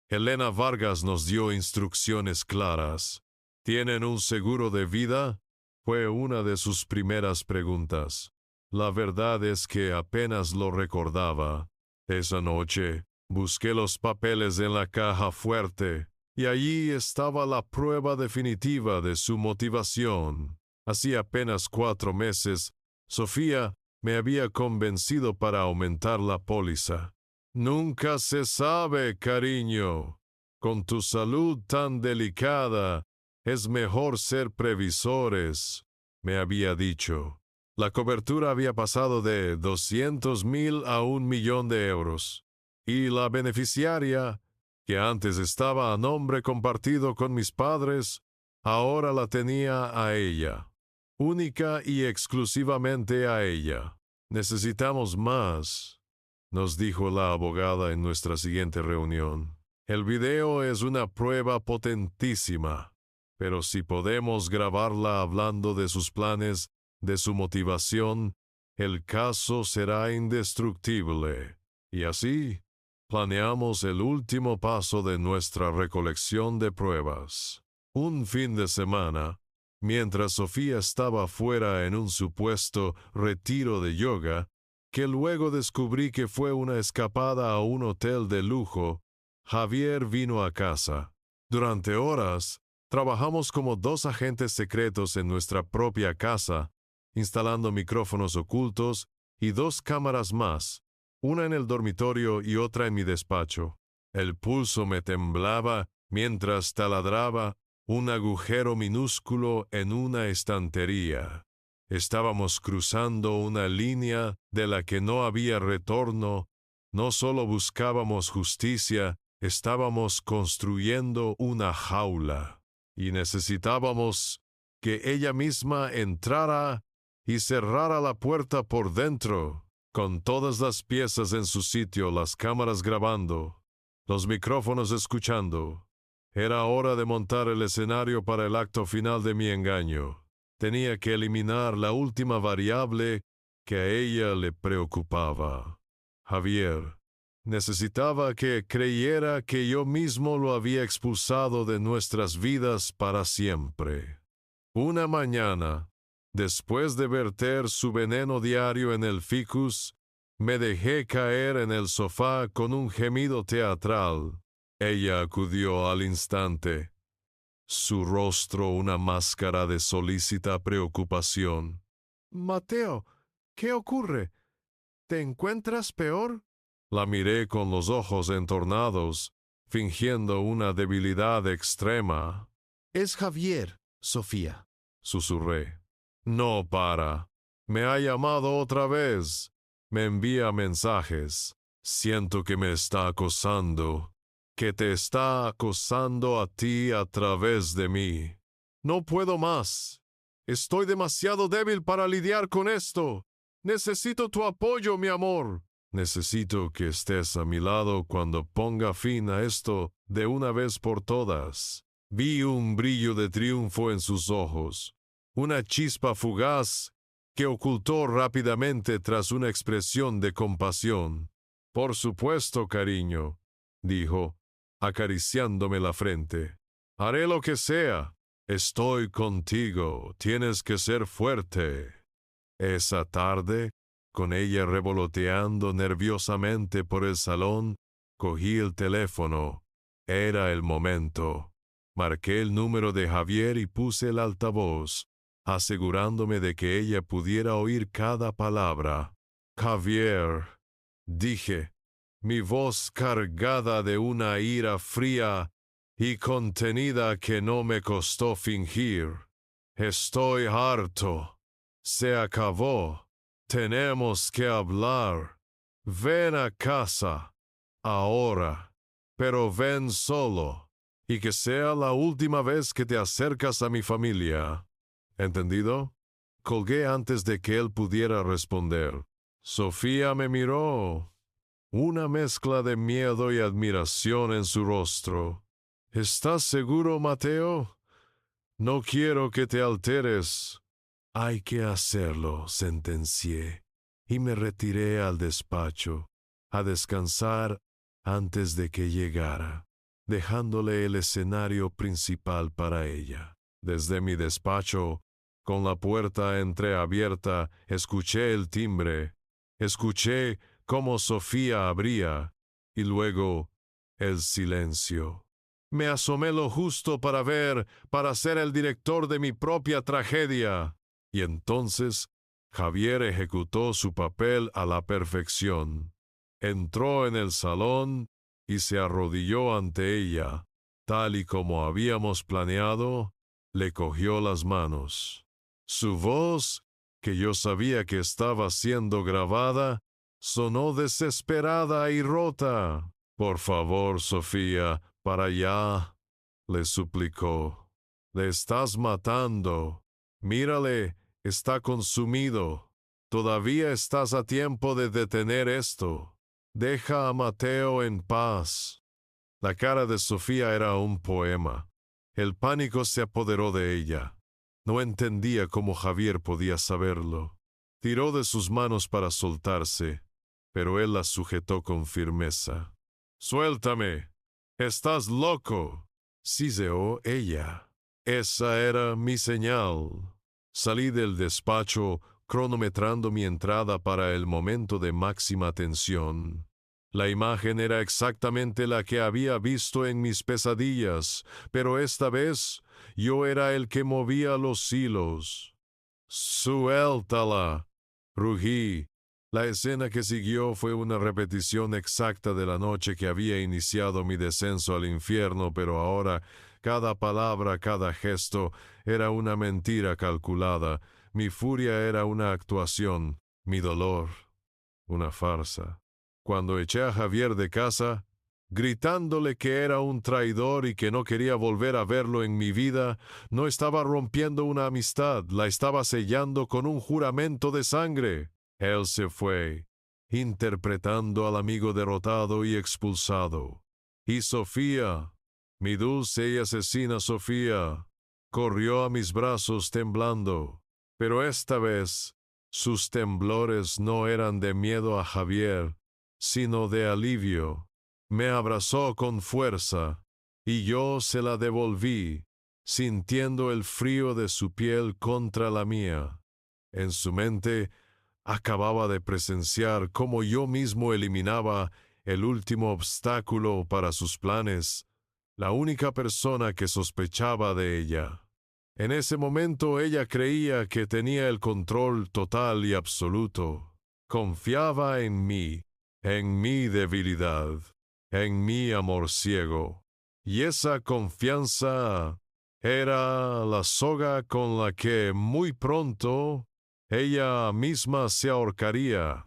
S1: Elena Vargas nos dio instrucciones claras. ¿Tienen un seguro de vida? Fue una de sus primeras preguntas. La verdad es que apenas lo recordaba. Esa noche, busqué los papeles en la caja fuerte. Y allí estaba la prueba definitiva de su motivación. Hacía apenas 4 meses, Sofía me había convencido para aumentar la póliza. Nunca se sabe, cariño. Con tu salud tan delicada, es mejor ser previsores, me había dicho. La cobertura había pasado de 200,000 a 1,000,000 de euros. Y la beneficiaria, que antes estaba a nombre compartido con mis padres, ahora la tenía a ella. Única y exclusivamente a ella. Necesitamos más, nos dijo la abogada en nuestra siguiente reunión. El video es una prueba potentísima, pero si podemos grabarla hablando de sus planes, de su motivación, el caso será indestructible. Y así, planeamos el último paso de nuestra recolección de pruebas. Un fin de semana, mientras Sofía estaba fuera en un supuesto retiro de yoga, que luego descubrí que fue una escapada a un hotel de lujo, Javier vino a casa. Durante horas, trabajamos como 2 agentes secretos en nuestra propia casa, instalando micrófonos ocultos y 2 cámaras más, una en el dormitorio y otra en mi despacho. El pulso me temblaba mientras taladraba un agujero minúsculo en una estantería. Estábamos cruzando una línea de la que no había retorno. No solo buscábamos justicia, estábamos construyendo una jaula. Y necesitábamos que ella misma entrara y cerrara la puerta por dentro, con todas las piezas en su sitio, las cámaras grabando, los micrófonos escuchando. Era hora de montar el escenario para el acto final de mi engaño. Tenía que eliminar la última variable que a ella le preocupaba. Javier. Necesitaba que creyera que yo mismo lo había expulsado de nuestras vidas para siempre. Una mañana, después de verter su veneno diario en el ficus, me dejé caer en el sofá con un gemido teatral. Ella acudió al instante, su rostro una máscara de solícita preocupación. «Mateo, ¿qué ocurre? ¿Te encuentras peor?» La miré con los ojos entornados, fingiendo una debilidad extrema. «Es Javier, Sofía», susurré. «No para. Me ha llamado otra vez. Me envía mensajes. Siento que me está acosando, que te está acosando a ti a través de mí. No puedo más. Estoy demasiado débil para lidiar con esto. Necesito tu apoyo, mi amor. Necesito que estés a mi lado cuando ponga fin a esto de una vez por todas». Vi un brillo de triunfo en sus ojos, una chispa fugaz que ocultó rápidamente tras una expresión de compasión. «Por supuesto, cariño», dijo, acariciándome la frente. «Haré lo que sea. Estoy contigo. Tienes que ser fuerte». Esa tarde, con ella revoloteando nerviosamente por el salón, cogí el teléfono. Era el momento. Marqué el número de Javier y puse el altavoz, asegurándome de que ella pudiera oír cada palabra. «Javier», dije, mi voz cargada de una ira fría y contenida que no me costó fingir. «Estoy harto. Se acabó. Tenemos que hablar. Ven a casa. Ahora. Pero ven solo. Y que sea la última vez que te acercas a mi familia. ¿Entendido?» Colgué antes de que él pudiera responder. Sofía me miró, una mezcla de miedo y admiración en su rostro. «¿Estás seguro, Mateo? No quiero que te alteres». «Hay que hacerlo», sentencié, y me retiré al despacho, a descansar antes de que llegara, dejándole el escenario principal para ella. Desde mi despacho, con la puerta entreabierta, escuché el timbre, escuché cómo Sofía abría, y luego el silencio. Me asomé lo justo para ver, para ser el director de mi propia tragedia. Y entonces Javier ejecutó su papel a la perfección. Entró en el salón y se arrodilló ante ella. Tal y como habíamos planeado, le cogió las manos. Su voz, que yo sabía que estaba siendo grabada, sonó desesperada y rota. Por favor, Sofía, para allá, le suplicó. Le estás matando. Mírale, está consumido. Todavía estás a tiempo de detener esto. Deja a Mateo en paz. La cara de Sofía era un poema. El pánico se apoderó de ella. No entendía cómo Javier podía saberlo. Tiró de sus manos para soltarse, pero él la sujetó con firmeza. «¡Suéltame! ¡Estás loco!», siseó ella. Esa era mi señal. Salí del despacho cronometrando mi entrada para el momento de máxima tensión. La imagen era exactamente la que había visto en mis pesadillas, pero esta vez yo era el que movía los hilos. «¡Suéltala!», rugí. La escena que siguió fue una repetición exacta de la noche que había iniciado mi descenso al infierno, pero ahora cada palabra, cada gesto era una mentira calculada. Mi furia era una actuación, mi dolor una farsa. Cuando eché a Javier de casa, gritándole que era un traidor y que no quería volver a verlo en mi vida, no estaba rompiendo una amistad, la estaba sellando con un juramento de sangre. Él se fue, interpretando al amigo derrotado y expulsado. Y Sofía, mi dulce y asesina Sofía, corrió a mis brazos temblando. Pero esta vez sus temblores no eran de miedo a Javier, sino de alivio. Me abrazó con fuerza, y yo se la devolví, sintiendo el frío de su piel contra la mía. En su mente acababa de presenciar cómo yo mismo eliminaba el último obstáculo para sus planes, la única persona que sospechaba de ella. En ese momento ella creía que tenía el control total y absoluto. Confiaba en mi debilidad, en mi amor ciego. Y esa confianza era la soga con la que muy pronto ella misma se ahorcaría.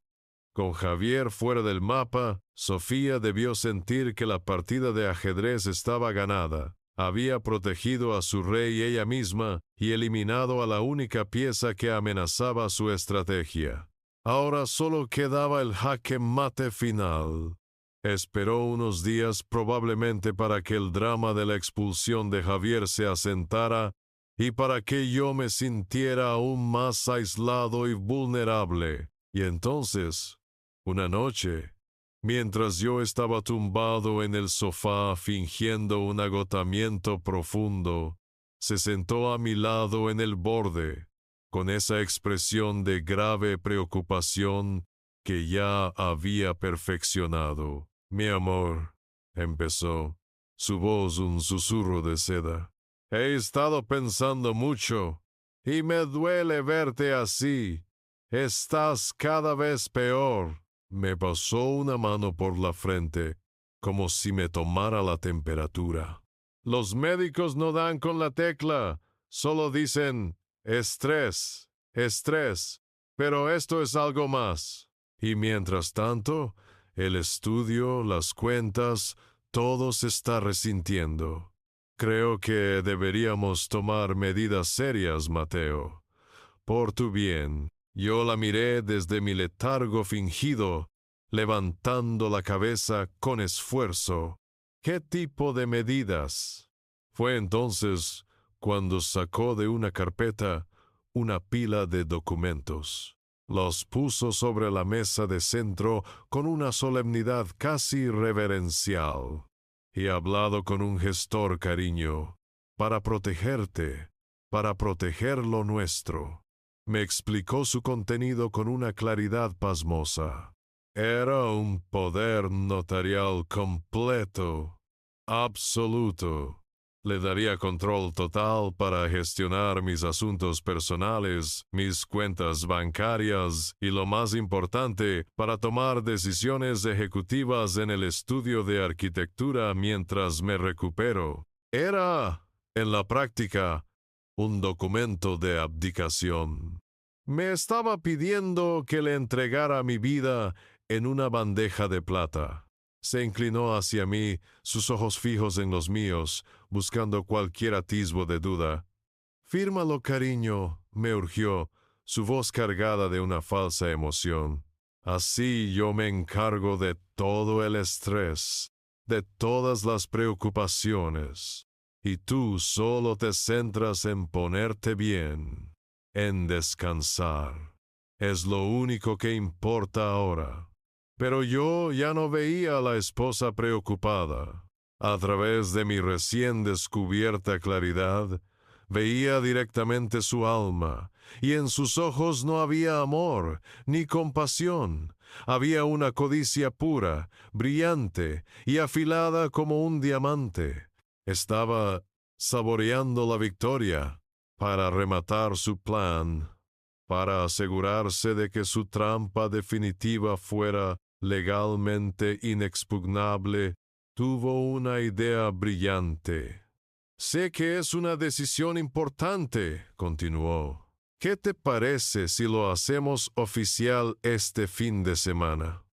S1: Con Javier fuera del mapa, Sofía debió sentir que la partida de ajedrez estaba ganada. Había protegido a su rey ella misma y eliminado a la única pieza que amenazaba su estrategia. Ahora solo quedaba el jaque mate final. Esperó unos días probablemente para que el drama de la expulsión de Javier se asentara y para que yo me sintiera aún más aislado y vulnerable. Y entonces, una noche, mientras yo estaba tumbado en el sofá fingiendo un agotamiento profundo, se sentó a mi lado en el borde, con esa expresión de grave preocupación que ya había perfeccionado. «Mi amor», empezó, su voz un susurro de seda. «He estado pensando mucho, y me duele verte así. Estás cada vez peor». Me pasó una mano por la frente, como si me tomara la temperatura. «Los médicos no dan con la tecla, solo dicen estrés, estrés, pero esto es algo más». Y mientras tanto, el estudio, las cuentas, todo se está resintiendo. Creo que deberíamos tomar medidas serias, Mateo. Por tu bien. Yo la miré desde mi letargo fingido, levantando la cabeza con esfuerzo. ¿Qué tipo de medidas? Fue entonces cuando sacó de una carpeta una pila de documentos. Los puso sobre la mesa de centro con una solemnidad casi reverencial. Y hablado con un gestor cariño, para protegerte, para proteger lo nuestro. Me explicó su contenido con una claridad pasmosa. Era un poder notarial completo, absoluto. Le daría control total para gestionar mis asuntos personales, mis cuentas bancarias y, lo más importante, para tomar decisiones ejecutivas en el estudio de arquitectura mientras me recupero. Era, en la práctica, un documento de abdicación. Me estaba pidiendo que le entregara mi vida en una bandeja de plata. Se inclinó hacia mí, sus ojos fijos en los míos, buscando cualquier atisbo de duda. «Fírmalo, cariño», me urgió, su voz cargada de una falsa emoción. «Así yo me encargo de todo el estrés, de todas las preocupaciones, y tú solo te centras en ponerte bien, en descansar. Es lo único que importa ahora». Pero yo ya no veía a la esposa preocupada. A través de mi recién descubierta claridad, veía directamente su alma, y en sus ojos no había amor ni compasión. Había una codicia pura, brillante y afilada como un diamante. Estaba saboreando la victoria para rematar su plan, para asegurarse de que su trampa definitiva fuera legalmente inexpugnable. Tuvo una idea brillante. «Sé que es una decisión importante», continuó. «¿Qué te parece si lo hacemos oficial este fin de semana?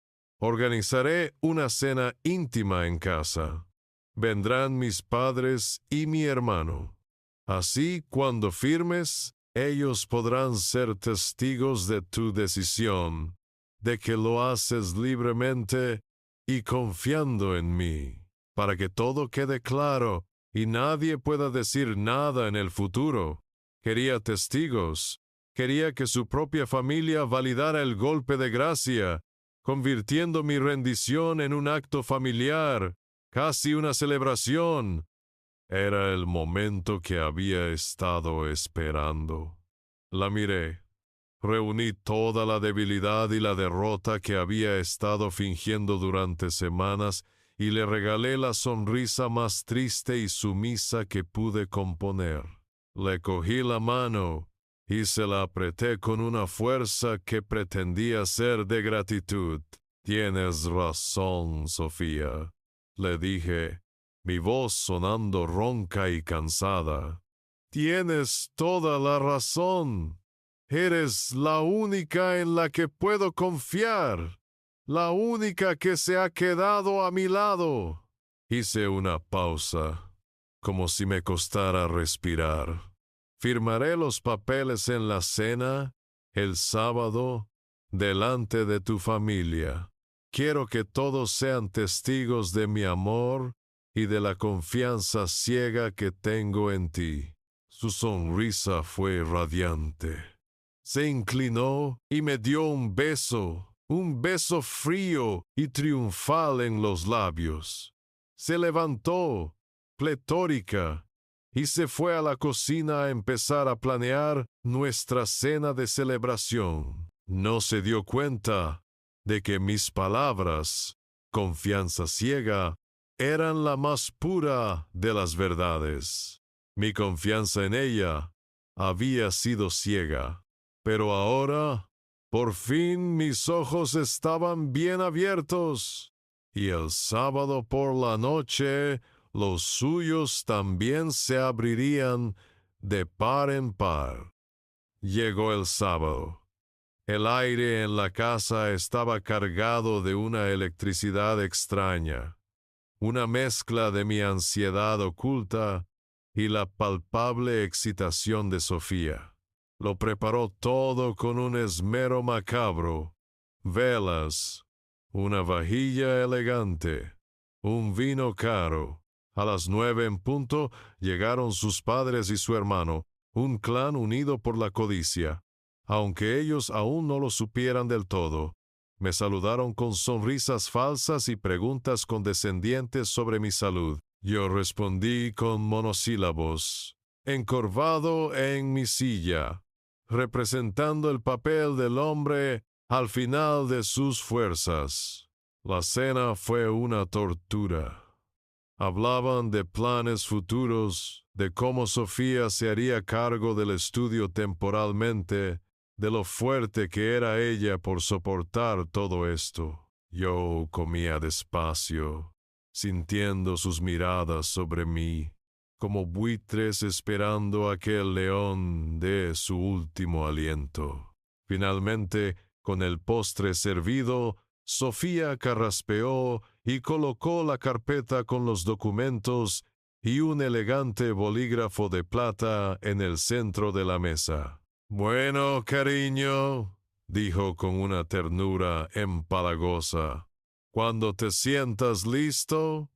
S1: Organizaré una cena íntima en casa. Vendrán mis padres y mi hermano. Así, cuando firmes, ellos podrán ser testigos de tu decisión, de que lo haces libremente y confiando en mí, para que todo quede claro y nadie pueda decir nada en el futuro. Quería testigos, quería que su propia familia validara el golpe de gracia, convirtiendo mi rendición en un acto familiar, casi una celebración. Era el momento que había estado esperando. La miré. Reuní toda la debilidad y la derrota que había estado fingiendo durante semanas y le regalé la sonrisa más triste y sumisa que pude componer. Le cogí la mano y se la apreté con una fuerza que pretendía ser de gratitud. «Tienes razón, Sofía», le dije, mi voz sonando ronca y cansada. «Tienes toda la razón. Eres la única en la que puedo confiar, la única que se ha quedado a mi lado». Hice una pausa, como si me costara respirar. «Firmaré los papeles en la cena, el sábado, delante de tu familia. Quiero que todos sean testigos de mi amor y de la confianza ciega que tengo en ti». Su sonrisa fue radiante. Se inclinó y me dio un beso frío y triunfal en los labios. Se levantó, pletórica, y se fue a la cocina a empezar a planear nuestra cena de celebración. No se dio cuenta de que mis palabras, confianza ciega, eran la más pura de las verdades. Mi confianza en ella había sido ciega, pero ahora, por fin mis ojos estaban bien abiertos, y el sábado por la noche los suyos también se abrirían de par en par. Llegó el sábado. El aire en la casa estaba cargado de una electricidad extraña, una mezcla de mi ansiedad oculta y la palpable excitación de Sofía. Lo preparó todo con un esmero macabro: velas, una vajilla elegante, un vino caro. A las 9 en punto llegaron sus padres y su hermano, un clan unido por la codicia. Aunque ellos aún no lo supieran del todo, me saludaron con sonrisas falsas y preguntas condescendientes sobre mi salud. Yo respondí con monosílabos, encorvado en mi silla, representando el papel del hombre al final de sus fuerzas. La cena fue una tortura. Hablaban de planes futuros, de cómo Sofía se haría cargo del estudio temporalmente, de lo fuerte que era ella por soportar todo esto. Yo comía despacio, sintiendo sus miradas sobre mí, como buitres esperando a que el león dé su último aliento. Finalmente, con el postre servido, Sofía carraspeó y colocó la carpeta con los documentos y un elegante bolígrafo de plata en el centro de la mesa. «Bueno, cariño», dijo con una ternura empalagosa, «cuando te sientas listo».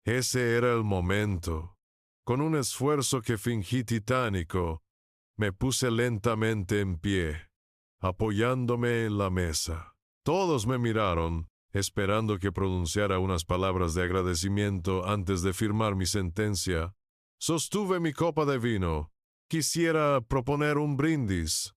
S1: Ese era el momento. Con un esfuerzo que fingí titánico, me puse lentamente en pie, apoyándome en la mesa. Todos me miraron, esperando que pronunciara unas palabras de agradecimiento antes de firmar mi sentencia. Sostuve mi copa de vino. «Quisiera proponer un brindis»,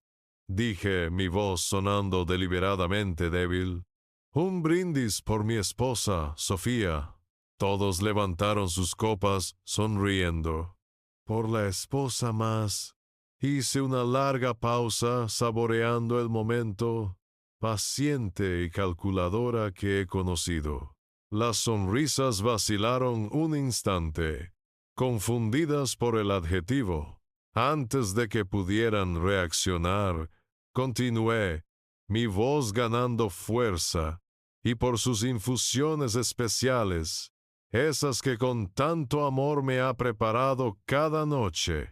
S1: dije, mi voz sonando deliberadamente débil. «Un brindis por mi esposa, Sofía». Todos levantaron sus copas, sonriendo. «Por la esposa más». Hice una larga pausa, saboreando el momento paciente y calculadora que he conocido. Las sonrisas vacilaron un instante, confundidas por el adjetivo. Antes de que pudieran reaccionar, continué, mi voz ganando fuerza, y por sus infusiones especiales, esas que con tanto amor me ha preparado cada noche.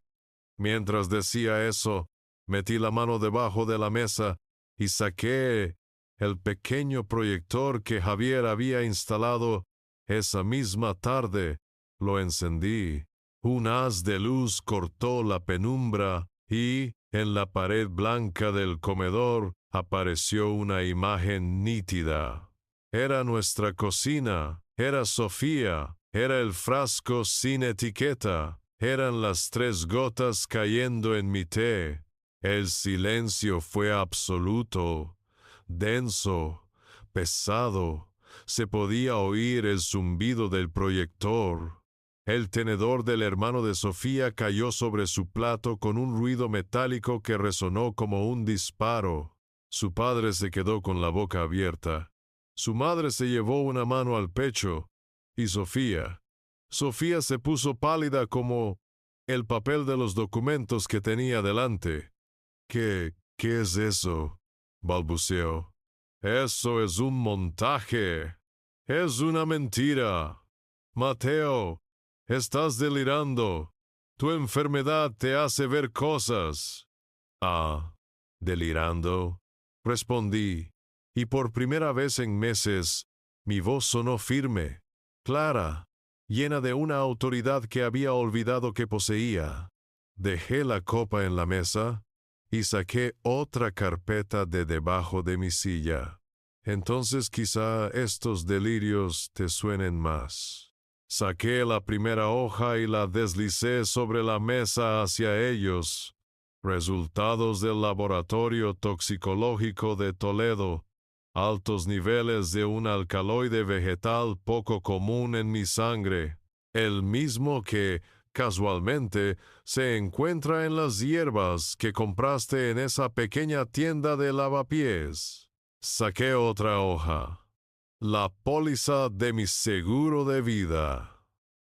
S1: Mientras decía eso, metí la mano debajo de la mesa y saqué el pequeño proyector que Javier había instalado esa misma tarde. Lo encendí. Un haz de luz cortó la penumbra y, en la pared blanca del comedor, apareció una imagen nítida. Era nuestra cocina, era Sofía, era el frasco sin etiqueta, eran las 3 gotas cayendo en mi té. El silencio fue absoluto, denso, pesado. Se podía oír el zumbido del proyector. El tenedor del hermano de Sofía cayó sobre su plato con un ruido metálico que resonó como un disparo. Su padre se quedó con la boca abierta. Su madre se llevó una mano al pecho. Y Sofía se puso pálida como el papel de los documentos que tenía delante. ¿Qué es eso?», balbuceó. «Eso es un montaje. Es una mentira. Mateo, estás delirando. Tu enfermedad te hace ver cosas». «Ah, delirando», respondí, y por primera vez en meses mi voz sonó firme, clara, llena de una autoridad que había olvidado que poseía. Dejé la copa en la mesa y saqué otra carpeta de debajo de mi silla. «Entonces quizá estos delirios te suenen más». Saqué la primera hoja y la deslicé sobre la mesa hacia ellos. Resultados del laboratorio toxicológico de Toledo. Altos niveles de un alcaloide vegetal poco común en mi sangre. El mismo que, casualmente, se encuentra en las hierbas que compraste en esa pequeña tienda de lavapiés. Saqué otra hoja. La póliza de mi seguro de vida,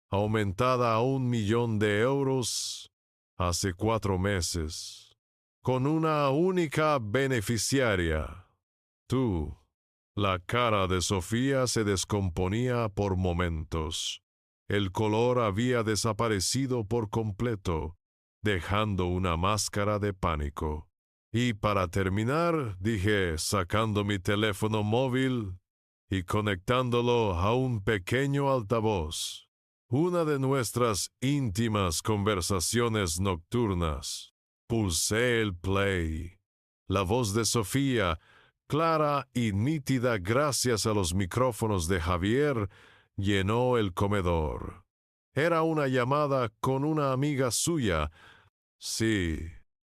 S1: aumentada a 1.000.000 de euros hace 4 meses, con una única beneficiaria, tú. La cara de Sofía se descomponía por momentos. El color había desaparecido por completo, dejando una máscara de pánico. «Y para terminar», dije, sacando mi teléfono móvil y conectándolo a un pequeño altavoz, «una de nuestras íntimas conversaciones nocturnas». Pulsé el play. La voz de Sofía, clara y nítida gracias a los micrófonos de Javier, llenó el comedor. Era una llamada con una amiga suya. «Sí,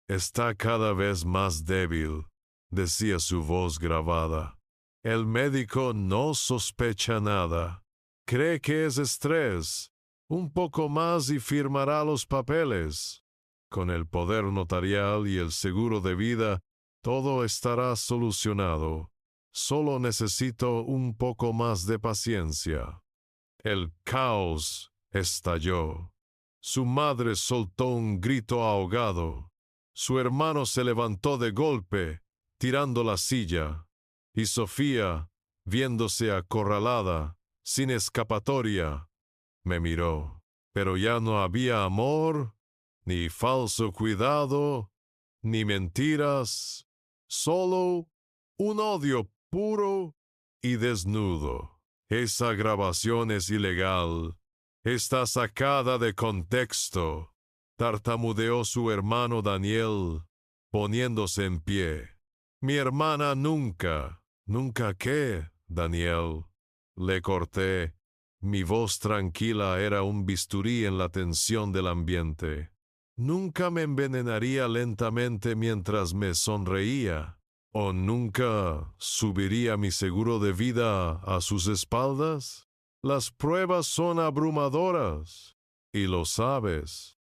S1: está cada vez más débil», decía su voz grabada. «El médico no sospecha nada. Cree que es estrés. Un poco más y firmará los papeles. Con el poder notarial y el seguro de vida, todo estará solucionado. Solo necesito un poco más de paciencia. El caos estalló. Su madre soltó un grito ahogado. Su hermano se levantó de golpe, tirando la silla. Y Sofía, viéndose acorralada, sin escapatoria, me miró. Pero ya no había amor, ni falso cuidado, ni mentiras, solo un odio puro y desnudo. Esa grabación es ilegal. Está sacada de contexto, tartamudeó su hermano Daniel, poniéndose en pie. Mi hermana nunca. ¿Nunca qué, Daniel? Le corté. Mi voz tranquila era un bisturí en la tensión del ambiente. Nunca me envenenaría lentamente mientras me sonreía, o nunca subiría mi seguro de vida a sus espaldas. Las pruebas son abrumadoras, y lo sabes.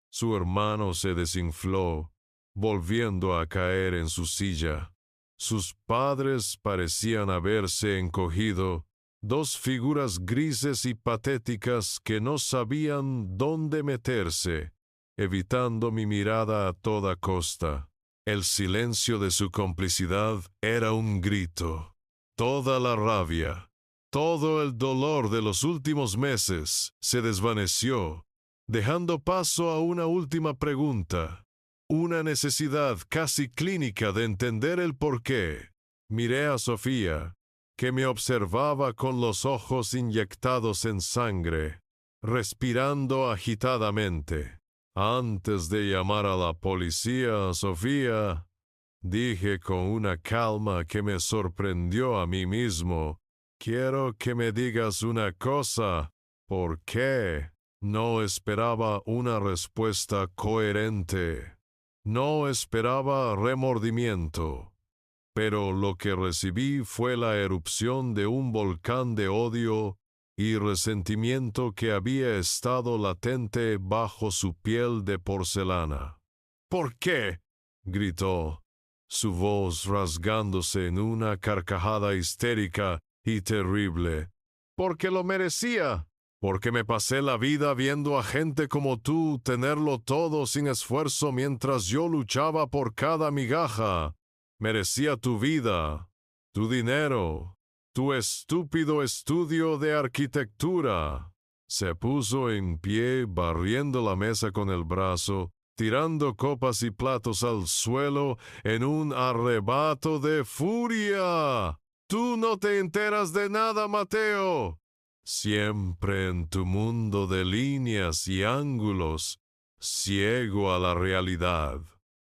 S1: Su hermano se desinfló, volviendo a caer en su silla. Sus padres parecían haberse encogido, dos figuras grises y patéticas que no sabían dónde meterse, evitando mi mirada a toda costa. El silencio de su complicidad era un grito. Toda la rabia, todo el dolor de los últimos meses se desvaneció, dejando paso a una última pregunta, una necesidad casi clínica de entender el porqué. Miré a Sofía, que me observaba con los ojos inyectados en sangre, respirando agitadamente. Antes de llamar a la policía, Sofía, dije con una calma que me sorprendió a mí mismo, quiero que me digas una cosa. ¿Por qué? No esperaba una respuesta coherente. No esperaba remordimiento. Pero lo que recibí fue la erupción de un volcán de odio y resentimiento que había estado latente bajo su piel de porcelana. ¿Por qué? Gritó, su voz rasgándose en una carcajada histérica y terrible. Porque lo merecía. Porque me pasé la vida viendo a gente como tú tenerlo todo sin esfuerzo mientras yo luchaba por cada migaja. Merecía tu vida, tu dinero, tu estúpido estudio de arquitectura. Se puso en pie, barriendo la mesa con el brazo, tirando copas y platos al suelo en un arrebato de furia. Tú no te enteras de nada, Mateo. Siempre en tu mundo de líneas y ángulos, ciego a la realidad.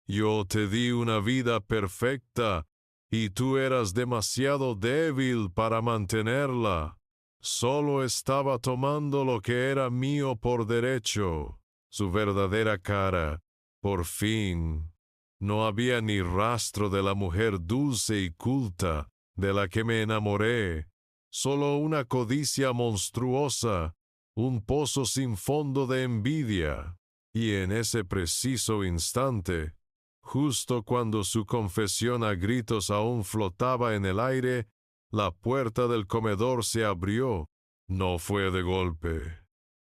S1: Yo te di una vida perfecta y tú eras demasiado débil para mantenerla. Solo estaba tomando lo que era mío por derecho, su verdadera cara. Por fin, no había ni rastro de la mujer dulce y culta de la que me enamoré. Solo una codicia monstruosa, un pozo sin fondo de envidia. Y en ese preciso instante, justo cuando su confesión a gritos aún flotaba en el aire, la puerta del comedor se abrió. No fue de golpe.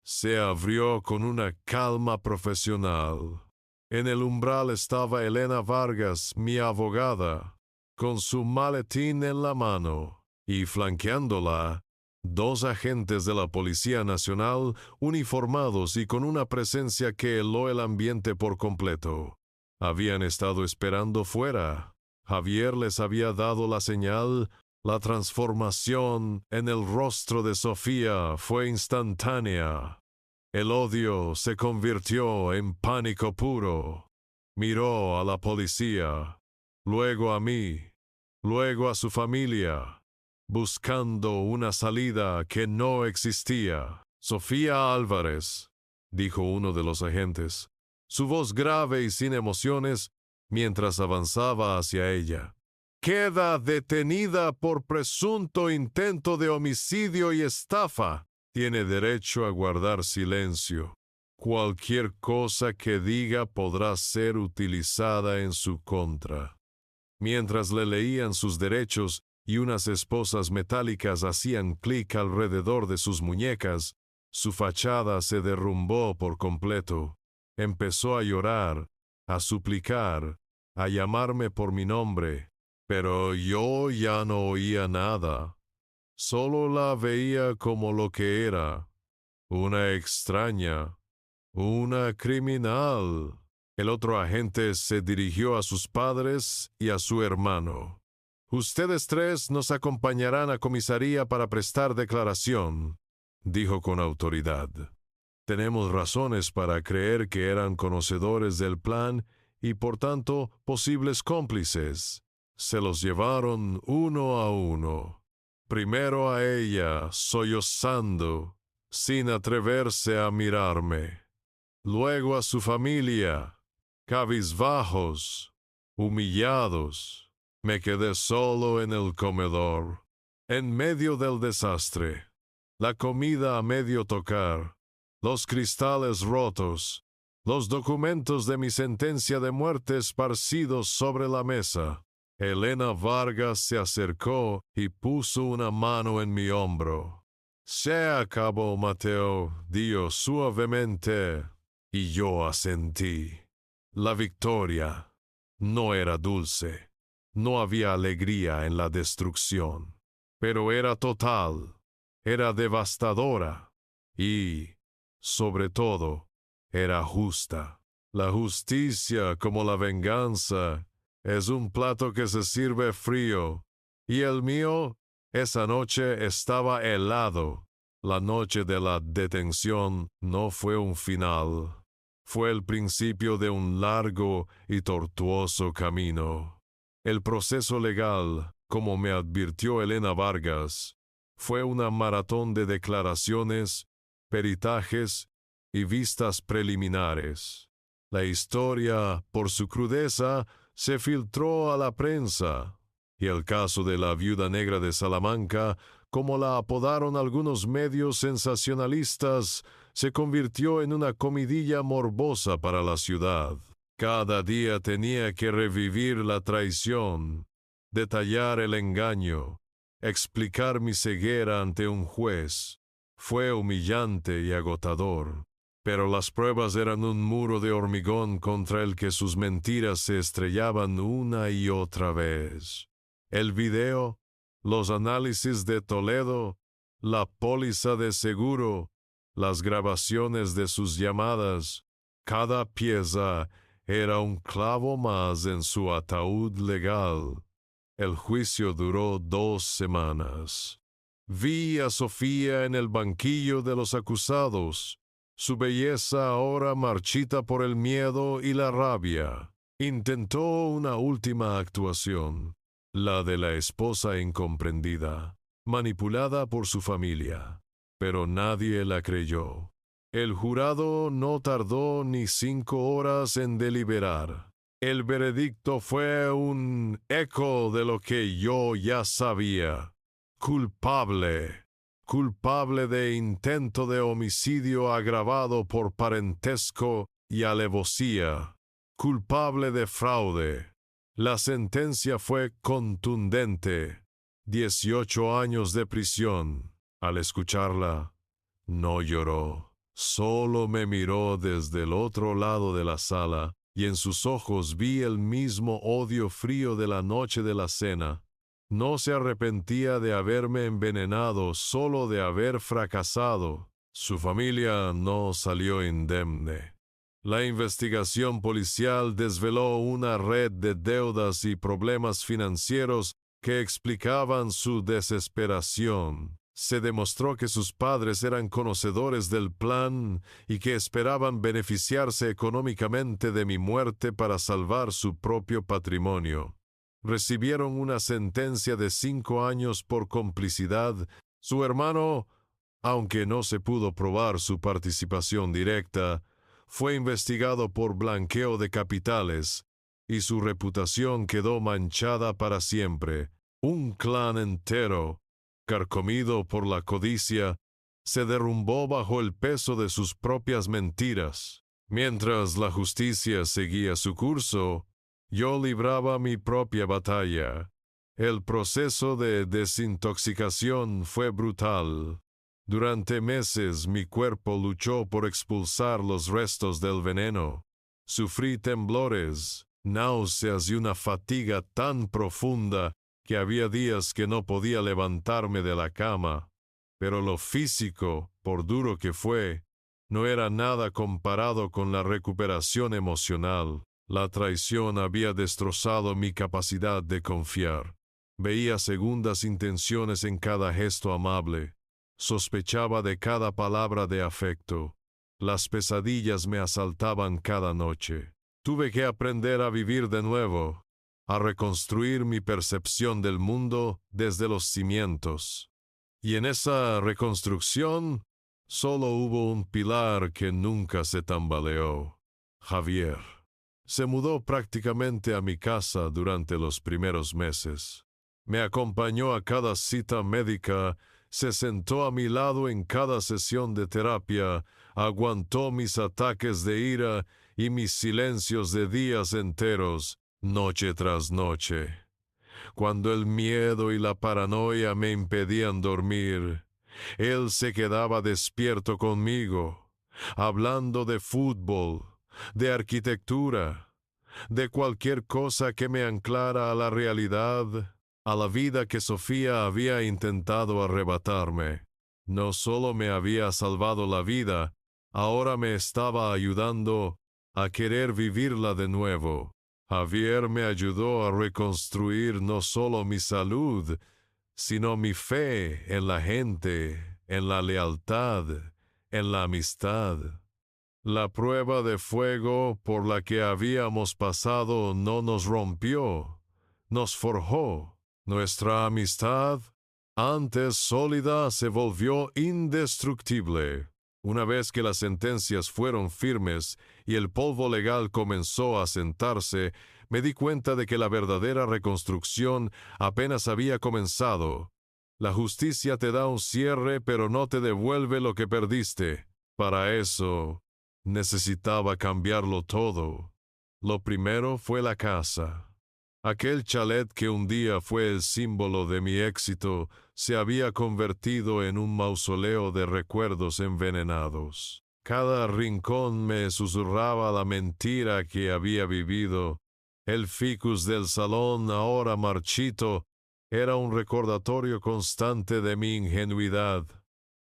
S1: Se abrió con una calma profesional. En el umbral estaba Elena Vargas, mi abogada, con su maletín en la mano, y flanqueándola, dos agentes de la Policía Nacional uniformados y con una presencia que heló el ambiente por completo. Habían estado esperando fuera. Javier les había dado la señal. La transformación en el rostro de Sofía fue instantánea. El odio se convirtió en pánico puro. Miró a la policía, luego a mí, luego a su familia, buscando una salida que no existía. Sofía Álvarez, dijo uno de los agentes, su voz grave y sin emociones, mientras avanzaba hacia ella. Queda detenida por presunto intento de homicidio y estafa. tiene derecho a guardar silencio. Cualquier cosa que diga podrá ser utilizada en su contra. Mientras le leían sus derechos y unas esposas metálicas hacían clic alrededor de sus muñecas, su fachada se derrumbó por completo. Empezó a llorar, a suplicar, a llamarme por mi nombre, pero yo ya no oía nada. Solo la veía como lo que era, una extraña, una criminal. El otro agente se dirigió a sus padres y a su hermano. «Ustedes tres nos acompañarán a comisaría para prestar declaración», dijo con autoridad. «Tenemos razones para creer que eran conocedores del plan y por tanto posibles cómplices». Se los llevaron uno a uno. Primero a ella, sollozando, sin atreverse a mirarme. Luego a su familia, cabizbajos, humillados. Me quedé solo en el comedor, en medio del desastre. La comida a medio tocar, los cristales rotos, los documentos de mi sentencia de muerte esparcidos sobre la mesa. Elena Vargas se acercó y puso una mano en mi hombro. «Se acabó, Mateo», dijo suavemente, y yo asentí. La victoria no era dulce, no había alegría en la destrucción, pero era total, era devastadora y, sobre todo, era justa. La justicia, como la venganza, es un plato que se sirve frío, y el mío esa noche estaba helado. La noche de la detención no fue un final, fue el principio de un largo y tortuoso camino. El proceso legal, como me advirtió Elena Vargas, fue una maratón de declaraciones, peritajes y vistas preliminares. La historia, por su crudeza, se filtró a la prensa, y el caso de la viuda negra de Salamanca, como la apodaron algunos medios sensacionalistas, se convirtió en una comidilla morbosa para la ciudad. Cada día tenía que revivir la traición, detallar el engaño, explicar mi ceguera ante un juez. Fue humillante y agotador, pero las pruebas eran un muro de hormigón contra el que sus mentiras se estrellaban una y otra vez. El video, los análisis de Toledo, la póliza de seguro, las grabaciones de sus llamadas, cada pieza era un clavo más en su ataúd legal. El juicio duró 2 semanas. Vi a Sofía en el banquillo de los acusados, su belleza ahora marchita por el miedo y la rabia. Intentó una última actuación, la de la esposa incomprendida, manipulada por su familia, pero nadie la creyó. El jurado no tardó ni 5 horas en deliberar. El veredicto fue un eco de lo que yo ya sabía. Culpable. Culpable de intento de homicidio agravado por parentesco y alevosía. Culpable de fraude. La sentencia fue contundente. 18 años de prisión. Al escucharla, no lloró. Solo me miró desde el otro lado de la sala, y en sus ojos vi el mismo odio frío de la noche de la cena. No se arrepentía de haberme envenenado, solo de haber fracasado. Su familia no salió indemne. La investigación policial desveló una red de deudas y problemas financieros que explicaban su desesperación. Se demostró que sus padres eran conocedores del plan y que esperaban beneficiarse económicamente de mi muerte para salvar su propio patrimonio. Recibieron una sentencia de 5 años por complicidad. Su hermano, aunque no se pudo probar su participación directa, fue investigado por blanqueo de capitales y su reputación quedó manchada para siempre. Un clan entero, carcomido por la codicia, se derrumbó bajo el peso de sus propias mentiras. Mientras la justicia seguía su curso, yo libraba mi propia batalla. El proceso de desintoxicación fue brutal. Durante meses mi cuerpo luchó por expulsar los restos del veneno. Sufrí temblores, náuseas y una fatiga tan profunda que había días que no podía levantarme de la cama. Pero lo físico, por duro que fue, no era nada comparado con la recuperación emocional. La traición había destrozado mi capacidad de confiar. Veía segundas intenciones en cada gesto amable. Sospechaba de cada palabra de afecto. Las pesadillas me asaltaban cada noche. Tuve que aprender a vivir de nuevo, a reconstruir mi percepción del mundo desde los cimientos. Y en esa reconstrucción, solo hubo un pilar que nunca se tambaleó: Javier. Se mudó prácticamente a mi casa durante los primeros meses. Me acompañó a cada cita médica, se sentó a mi lado en cada sesión de terapia, aguantó mis ataques de ira y mis silencios de días enteros, noche tras noche. Cuando el miedo y la paranoia me impedían dormir, él se quedaba despierto conmigo, hablando de fútbol, de arquitectura, de cualquier cosa que me anclara a la realidad, a la vida que Sofía había intentado arrebatarme. No solo me había salvado la vida, ahora me estaba ayudando a querer vivirla de nuevo. Javier me ayudó a reconstruir no solo mi salud, sino mi fe en la gente, en la lealtad, en la amistad. La prueba de fuego por la que habíamos pasado no nos rompió, nos forjó. Nuestra amistad, antes sólida, se volvió indestructible. Una vez que las sentencias fueron firmes y el polvo legal comenzó a sentarse, me di cuenta de que la verdadera reconstrucción apenas había comenzado. La justicia te da un cierre, pero no te devuelve lo que perdiste. Para eso, necesitaba cambiarlo todo. Lo primero fue la casa. Aquel chalet que un día fue el símbolo de mi éxito se había convertido en un mausoleo de recuerdos envenenados. Cada rincón me susurraba la mentira que había vivido. El ficus del salón, ahora marchito, era un recordatorio constante de mi ingenuidad.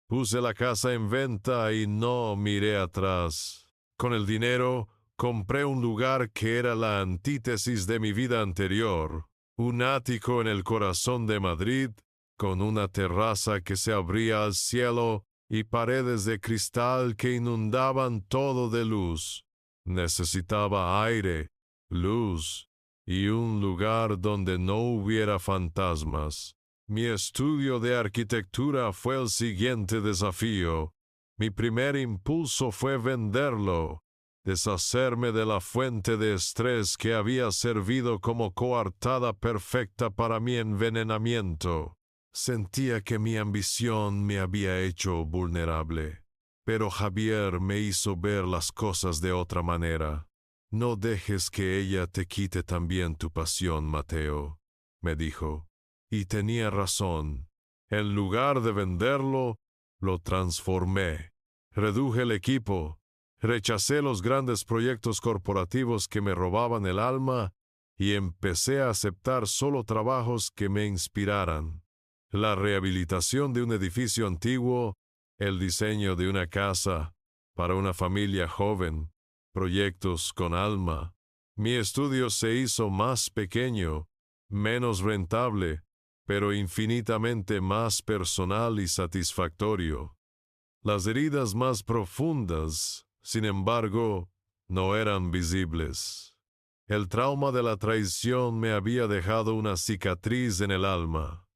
S1: Puse la casa en venta y no miré atrás. Con el dinero, compré un lugar que era la antítesis de mi vida anterior, un ático en el corazón de Madrid, con una terraza que se abría al cielo y paredes de cristal que inundaban todo de luz. Necesitaba aire, luz y un lugar donde no hubiera fantasmas. Mi estudio de arquitectura fue el siguiente desafío. Mi primer impulso fue venderlo, deshacerme de la fuente de estrés que había servido como coartada perfecta para mi envenenamiento. Sentía que mi ambición me había hecho vulnerable, pero Javier me hizo ver las cosas de otra manera. No dejes que ella te quite también tu pasión, Mateo, me dijo. Y tenía razón. En lugar de venderlo, lo transformé. Reduje el equipo. Rechacé los grandes proyectos corporativos que me robaban el alma y empecé a aceptar solo trabajos que me inspiraran. La rehabilitación de un edificio antiguo, el diseño de una casa para una familia joven, proyectos con alma. Mi estudio se hizo más pequeño, menos rentable, pero infinitamente más personal y satisfactorio. Las heridas más profundas, sin embargo, no eran visibles. El trauma de la traición me había dejado una cicatriz en el alma.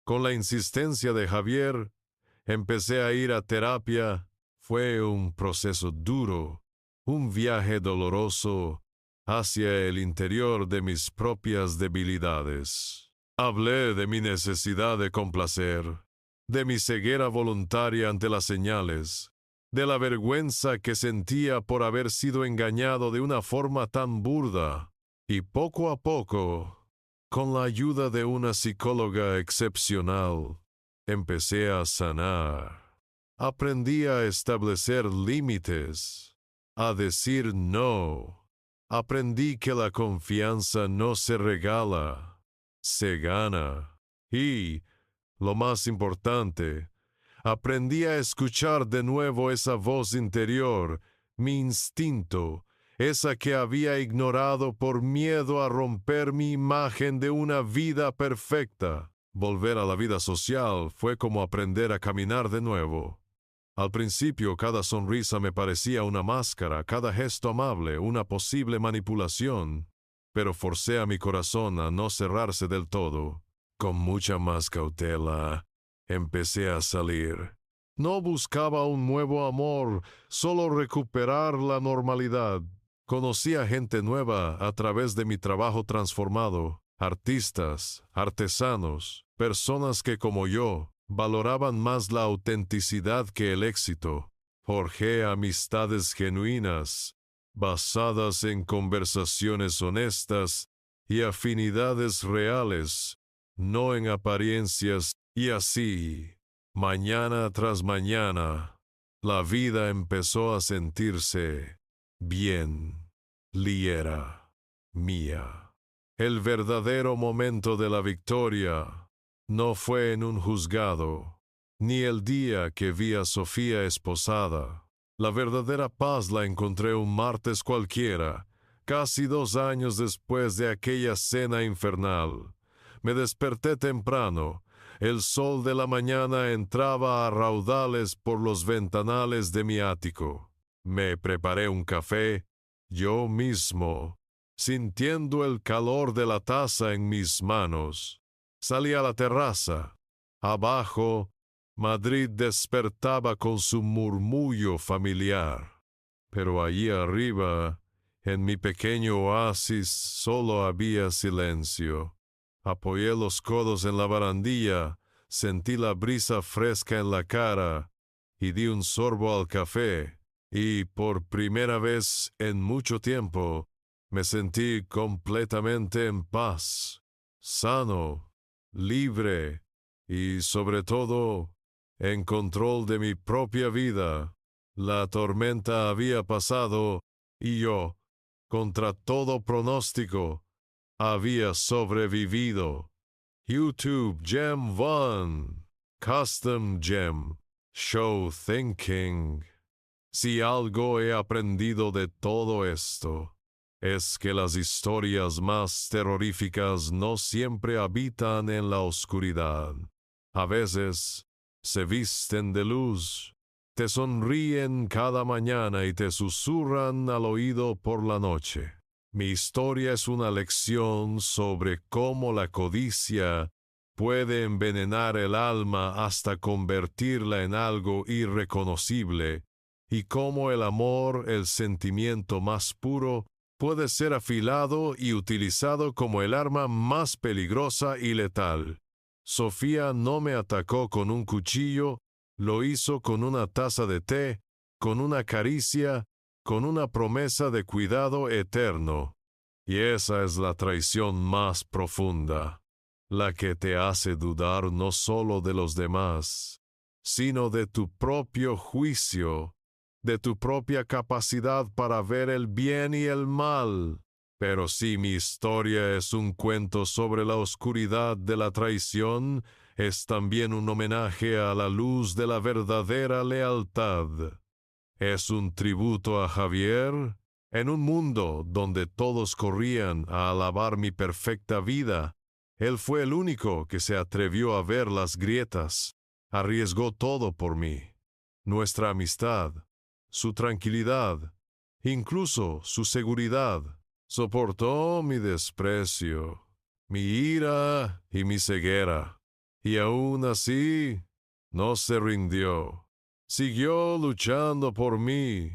S1: Con la insistencia de Javier, empecé a ir a terapia. Fue un proceso duro, un viaje doloroso hacia el interior de mis propias debilidades. Hablé de mi necesidad de complacer, de mi ceguera voluntaria ante las señales, de la vergüenza que sentía por haber sido engañado de una forma tan burda, y poco a poco, con la ayuda de una psicóloga excepcional, empecé a sanar. Aprendí a establecer límites, a decir no. Aprendí que la confianza no se regala, se gana. Y, lo más importante, aprendí a escuchar de nuevo esa voz interior, mi instinto, esa que había ignorado por miedo a romper mi imagen de una vida perfecta. Volver a la vida social fue como aprender a caminar de nuevo. Al principio cada sonrisa me parecía una máscara, cada gesto amable una posible manipulación, pero forcé a mi corazón a no cerrarse del todo. Con mucha más cautela, empecé a salir. No buscaba un nuevo amor, solo recuperar la normalidad. Conocí a gente nueva a través de mi trabajo transformado, artistas, artesanos, personas que como yo, valoraban más la autenticidad que el éxito. Forjé amistades genuinas, basadas en conversaciones honestas y afinidades reales, no en apariencias, y así, mañana tras mañana, la vida empezó a sentirse bien, liera, mía. El verdadero momento de la victoria no fue en un juzgado, ni el día que vi a Sofía esposada. La verdadera paz la encontré un martes cualquiera, casi 2 años después de aquella cena infernal. Me desperté temprano. El sol de la mañana entraba a raudales por los ventanales de mi ático. Me preparé un café, yo mismo, sintiendo el calor de la taza en mis manos. Salí a la terraza. Abajo, Madrid despertaba con su murmullo familiar. Pero allí arriba, en mi pequeño oasis, solo había silencio. Apoyé los codos en la barandilla, sentí la brisa fresca en la cara y di un sorbo al café. Y por primera vez en mucho tiempo, me sentí completamente en paz, sano, libre y, sobre todo, en control de mi propia vida. La tormenta había pasado y yo, contra todo pronóstico, había sobrevivido. YouTube Gem 1, Custom Gem, Show Thinking. Si algo he aprendido de todo esto, es que las historias más terroríficas no siempre habitan en la oscuridad. A veces se visten de luz, te sonríen cada mañana y te susurran al oído por la noche. Mi historia es una lección sobre cómo la codicia puede envenenar el alma hasta convertirla en algo irreconocible, y cómo el amor, el sentimiento más puro, puede ser afilado y utilizado como el arma más peligrosa y letal. Sofía no me atacó con un cuchillo, lo hizo con una taza de té, con una caricia, con una promesa de cuidado eterno. Y esa es la traición más profunda, la que te hace dudar no solo de los demás, sino de tu propio juicio, de tu propia capacidad para ver el bien y el mal. Pero si mi historia es un cuento sobre la oscuridad de la traición, es también un homenaje a la luz de la verdadera lealtad. Es un tributo a Javier. En un mundo donde todos corrían a alabar mi perfecta vida, él fue el único que se atrevió a ver las grietas. Arriesgó todo por mí. Nuestra amistad, su tranquilidad, incluso su seguridad. Soportó mi desprecio, mi ira y mi ceguera. Y aún así, no se rindió. Siguió luchando por mí,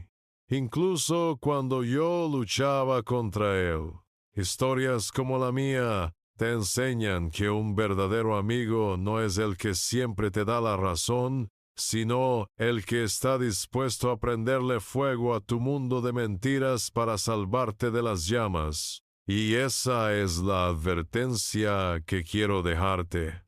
S1: incluso cuando yo luchaba contra él. Historias como la mía Te enseñan que un verdadero amigo no es el que siempre te da la razón, sino el que está dispuesto a prenderle fuego a tu mundo de mentiras para salvarte de las llamas. Y esa es la advertencia que quiero dejarte.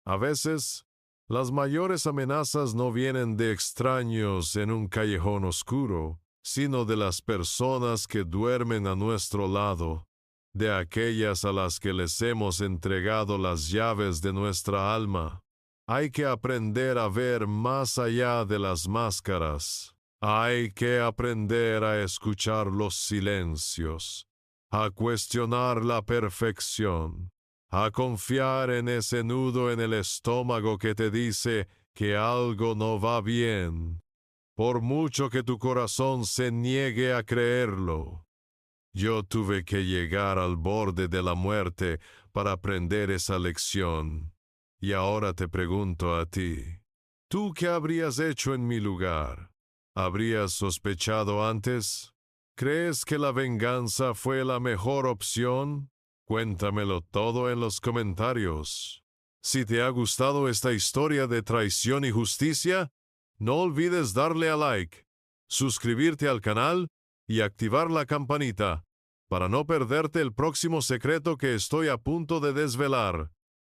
S1: A veces, las mayores amenazas no vienen de extraños en un callejón oscuro, sino de las personas que duermen a nuestro lado, de aquellas a las que les hemos entregado las llaves de nuestra alma. Hay que aprender a ver más allá de las máscaras. Hay que aprender a escuchar los silencios, a cuestionar la perfección, a confiar en ese nudo en el estómago que te dice que algo no va bien, por mucho que tu corazón se niegue a creerlo. Yo tuve que llegar al borde de la muerte para aprender esa lección. Y ahora te pregunto a ti, ¿tú qué habrías hecho en mi lugar? ¿Habrías sospechado antes? ¿Crees que la venganza fue la mejor opción? Cuéntamelo todo en los comentarios. Si te ha gustado esta historia de traición y justicia, no olvides darle a like, suscribirte al canal y activar la campanita para no perderte el próximo secreto que estoy a punto de desvelar.